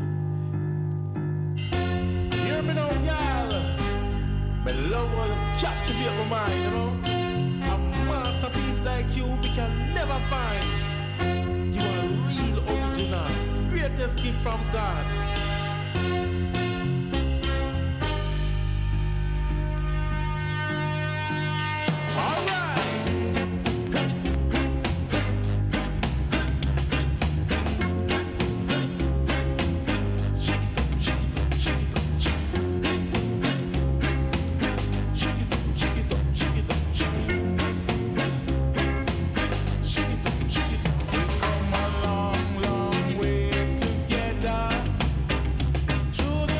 C: Hear me now, y'all. My love will captivate my mind, you know. A masterpiece like you we can never find. You are a real original, greatest gift from God. Through the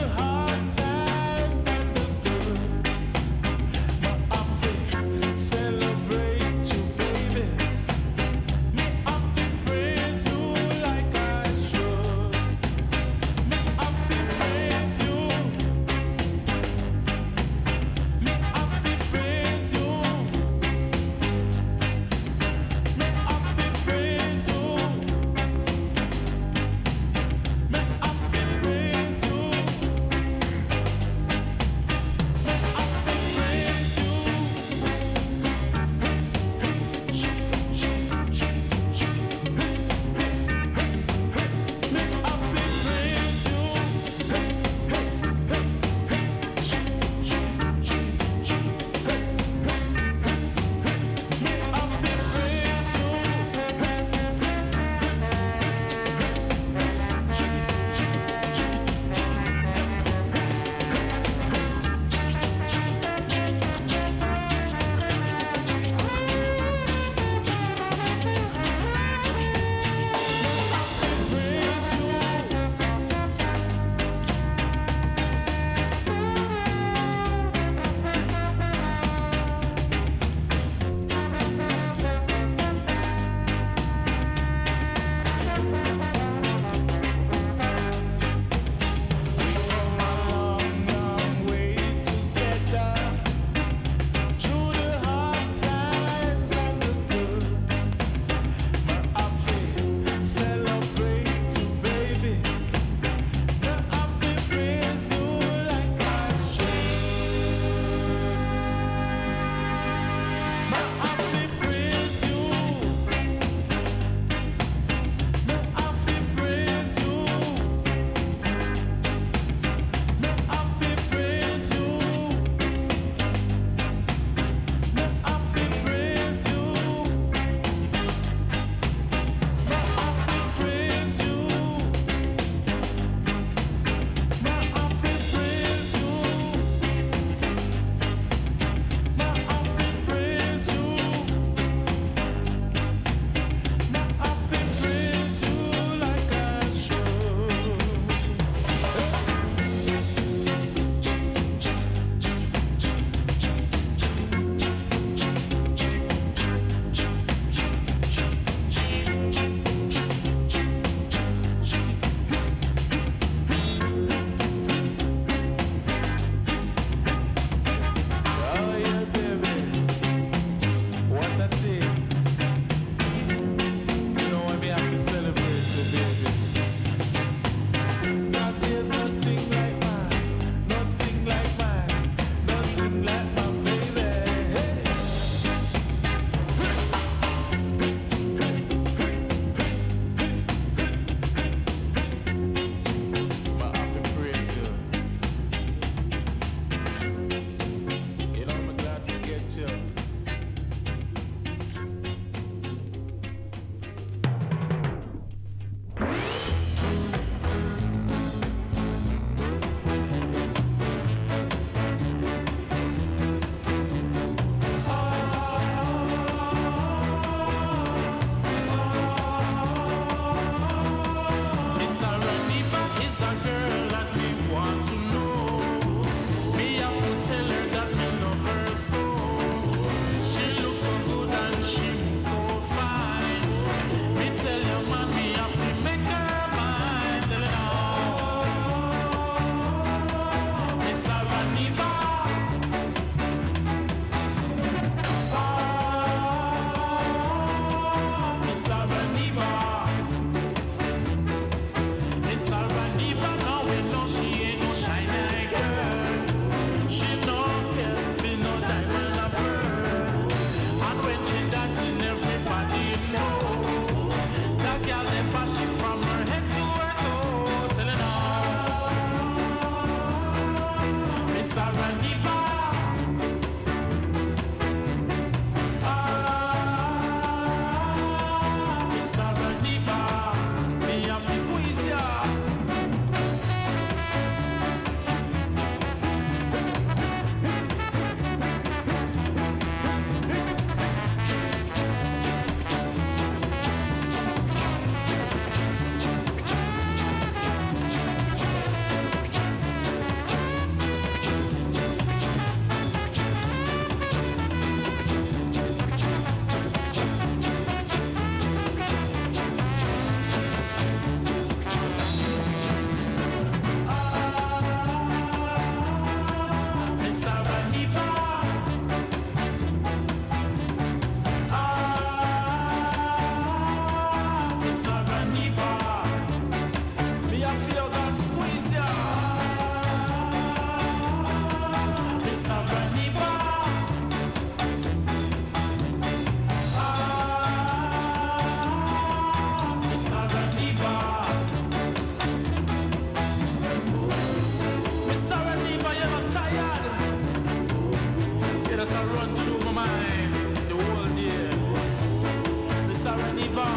C: Saraniva.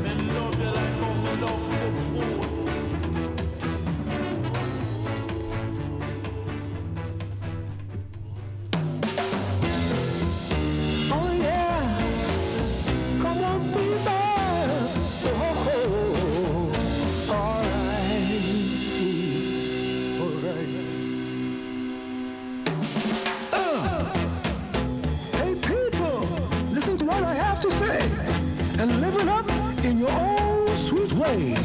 C: Me love you like how we love good food.
E: Oh yeah, come on people. Oh, all right. Hey people, listen to what I have to say and live it up in your own sweet way.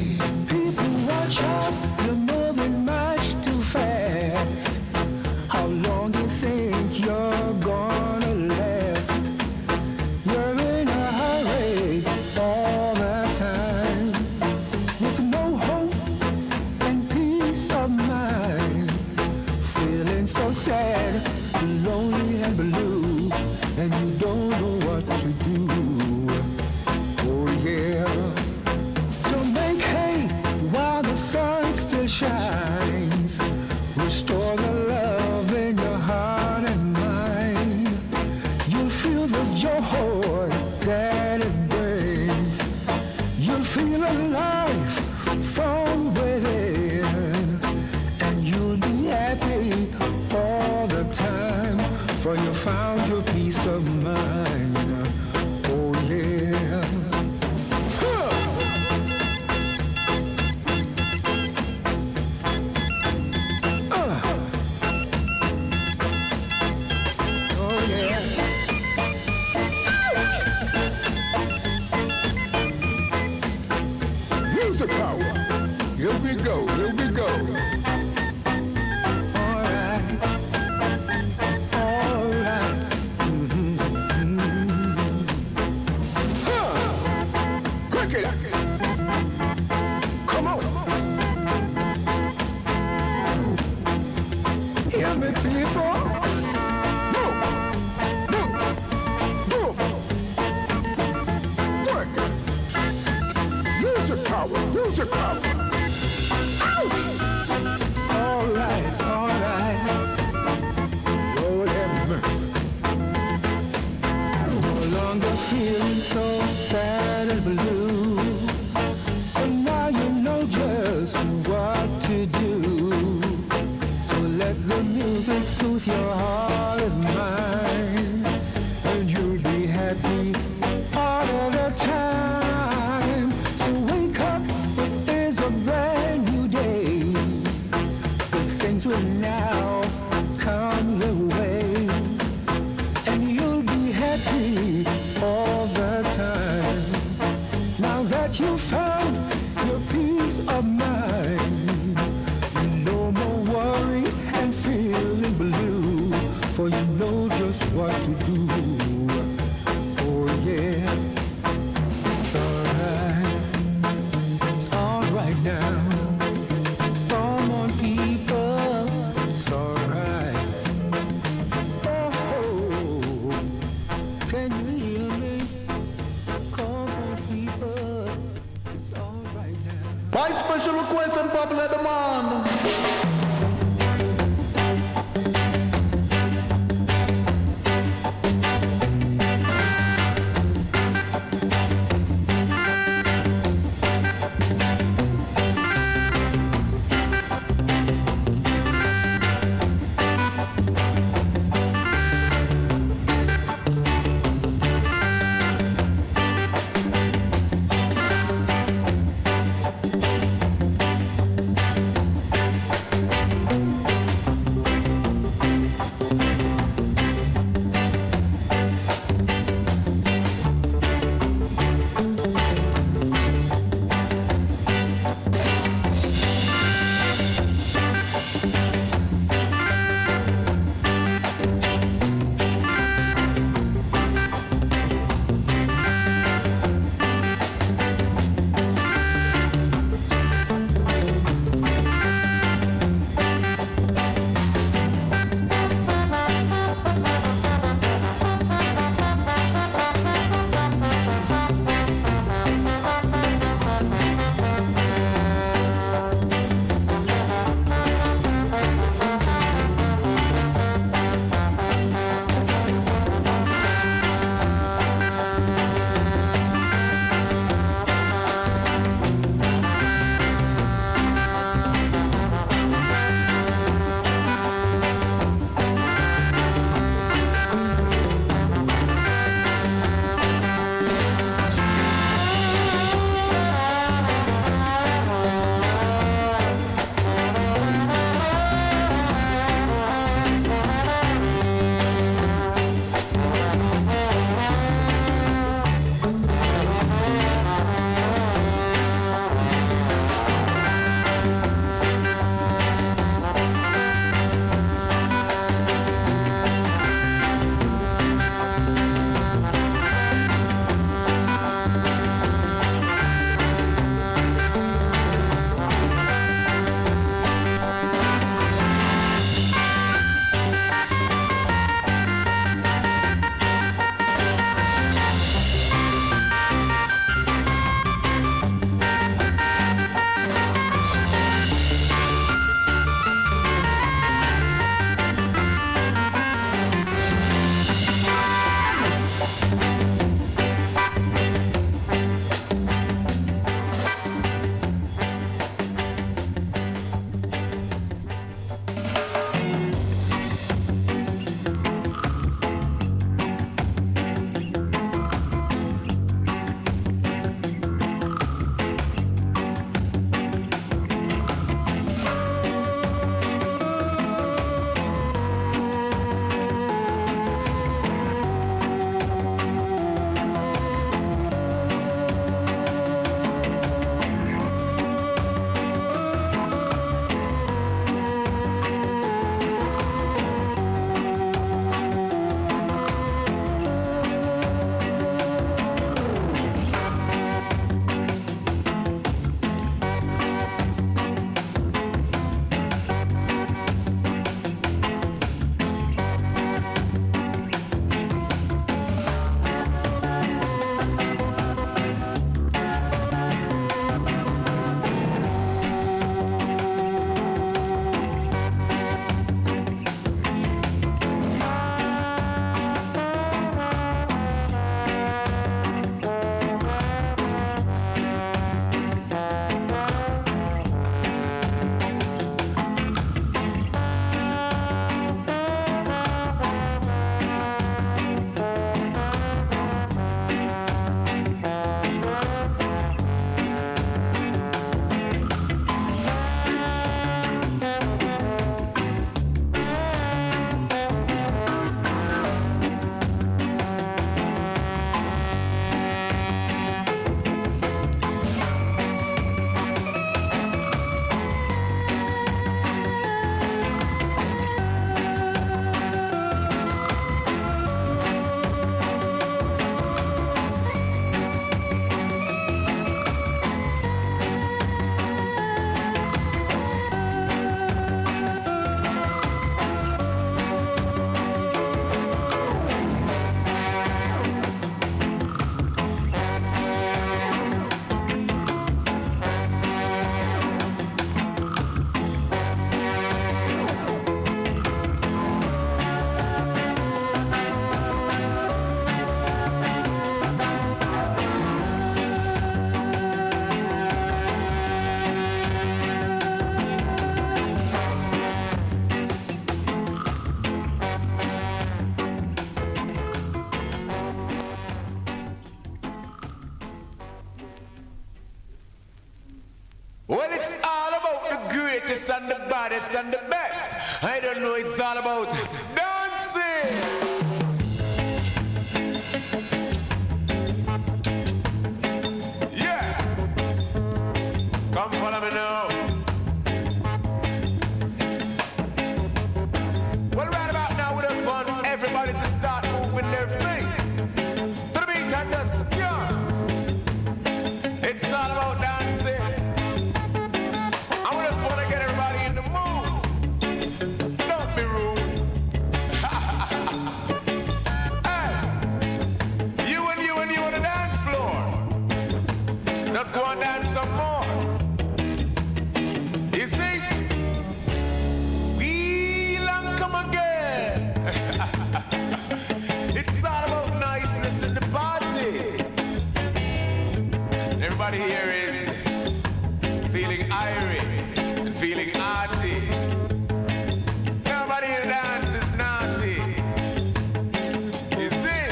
E: People, watch out, you're moving much too fast. How long you think you're gonna last? You're in a hurry all the time, with no hope and peace of mind. Feeling so sad, lonely and blue, and you don't know what to do. Oh yeah. So make hay while the sun still shines. Restore the love in your heart and mind. You'll feel the joy that it brings. You'll feel alive from within, and you'll be happy all the time, for you found your peace of mind. Oh yeah. Huh. Oh yeah. Music power. Here we go, here we go. All right. It's all right. Huh. Crack it. Come on. Hear me, people. Move. Move. Move. Work. Music power. Music power. Ouch. All right. All right. Lord have mercy. No longer feeling so sad and blue. And now you know just what to do. So let the music soothe your heart and mind, and you'll be happy all of the time. So wake up, it is a brand new day. Good things will now come your way, and you'll be happy all the time. Now that you found your peace of mind, no more worry and feeling blue, for you know just what to do. Oh yeah. Alright. It's alright now. Come on people. It's alright. Oh, can you hear me? Come on people. It's alright now.
F: By special request and popular demand.
G: Well, it's all about the greatest and the baddest and the best. I don't know, it's all about dancing. Yeah. Come follow me now. Well, right about now, we just want everybody to start moving their feet to the beat and just, yeah. It's all about dancing. I just want to get everybody in the mood. Don't be rude. Hey, you and you on the dance floor. Let's go and dance some more. You see? We'll and come again. It's all about niceness in the party. Everybody here is feeling irie and feeling arty. Nobody in the dance is naughty. You see?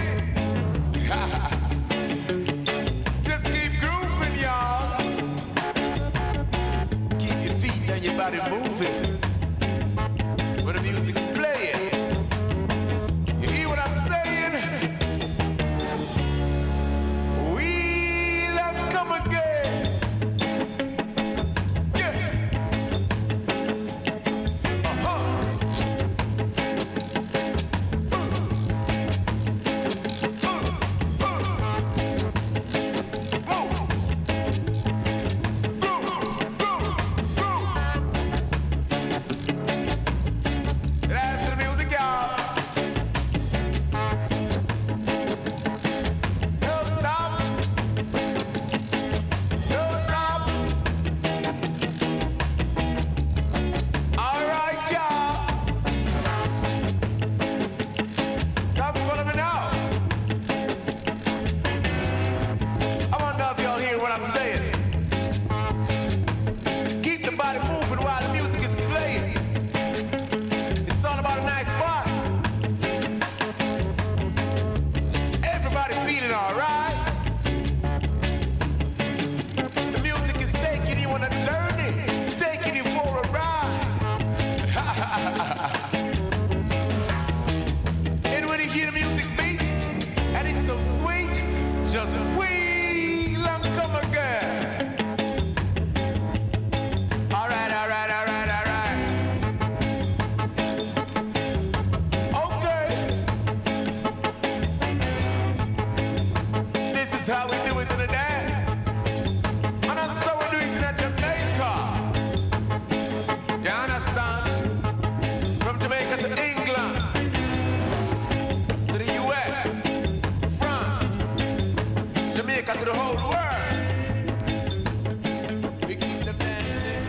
G: Just keep grooving, y'all. Keep your feet and your body moving when the music's playing. You hear what I'm saying? We'll come again. Yeah. Uh-huh. Dance to the music, y'all. Don't stop. Don't stop. All right, y'all. Come follow me now. I wonder if y'all hear what I'm saying. Keep the body moving while the music is playing. It's all about a nice spot. Everybody feeling all right. The music is taking you on a journey, taking you for a ride. And when you hear the music beat, and it's so sweet, just wheel and come again. All right, all right, all right, all right. Okay. This is how we do it in the dance. And that's how we do it in Jamaica. You understand? From Jamaica to England, to the US, France, Jamaica to the whole world. We keep them dancing.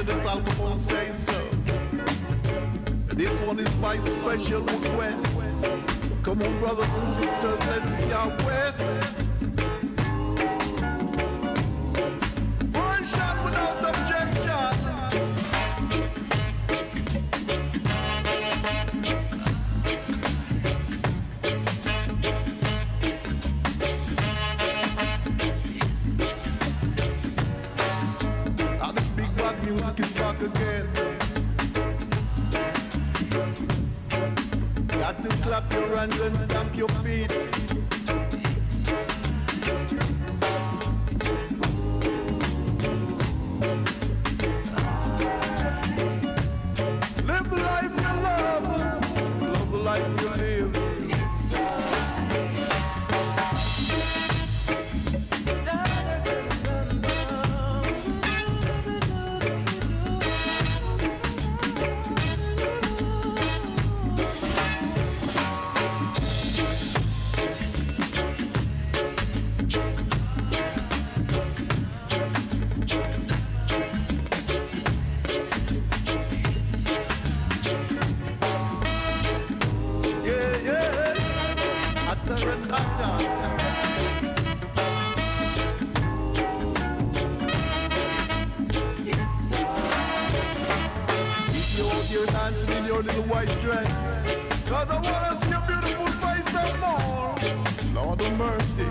H: this alcohol say so. This one is my special request. Come on, brothers and sisters, let's be out west. One shot without objection. Now this big bad music is back again. Got to clap your hands and stamp your feet. Live the life you love the life you live. Hotter and hotter. If you're out here dancing in your little white dress, 'cause I wanna see your beautiful face and more. Lord of mercy.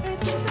H: It's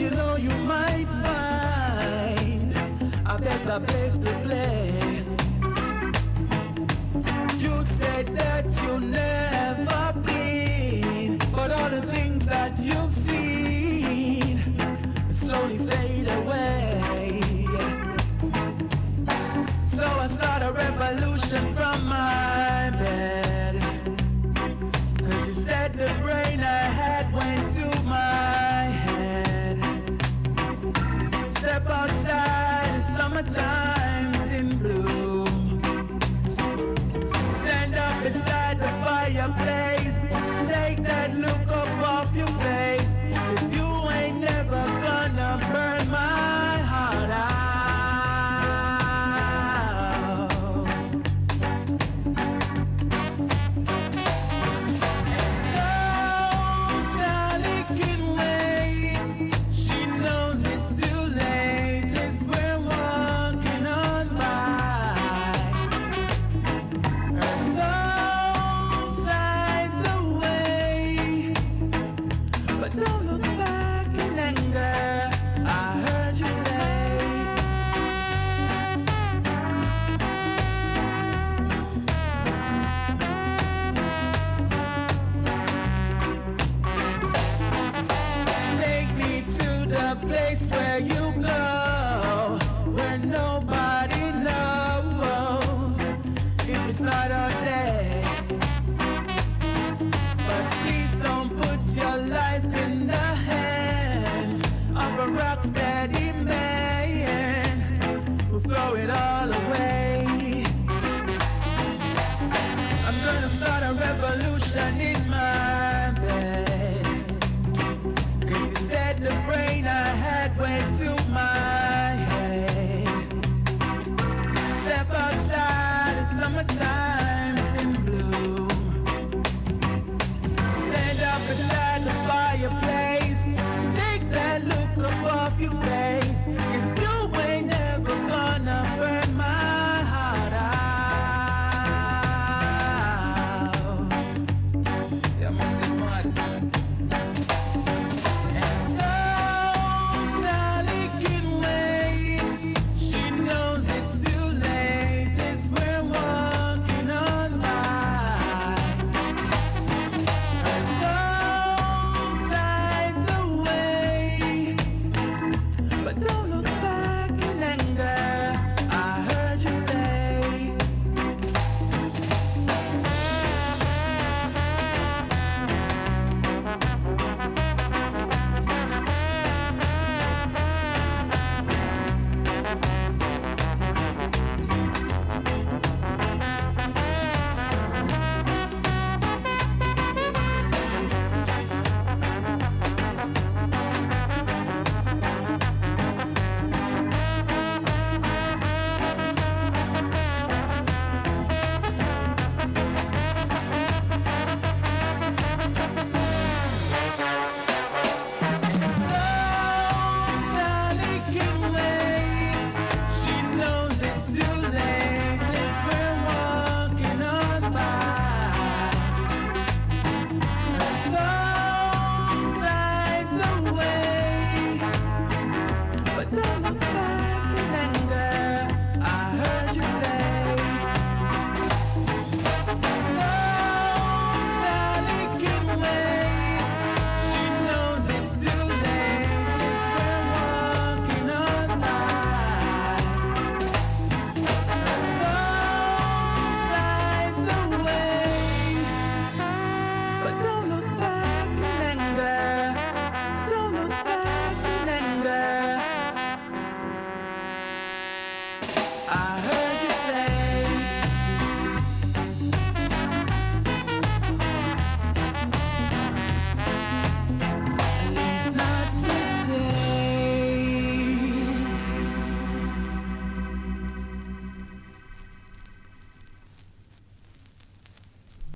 A: you know you might find a better place to play. You said that you never been, but all the things that you've seen slowly fade away. So I start a revolution from my bed. 'Cause you said the brain I had went to my head. Step outside, the summertime's in bloom. Stand up beside the fireplace. Take that look up off your face. 'Cause you ain't never gonna burn my heart out. And so Sally can wait. She knows it's too late as we're walking on by. Her soul sides away, but don't look back in anger. I heard you say. Take me to the place where you go, where nobody knows if it's not our day. But please don't put your life in the hands of a rock steady man who'll throw it all away. I'm gonna start a revolution in my bed. 'Cause you said the brain I had went to my head. Step outside, it's summertime.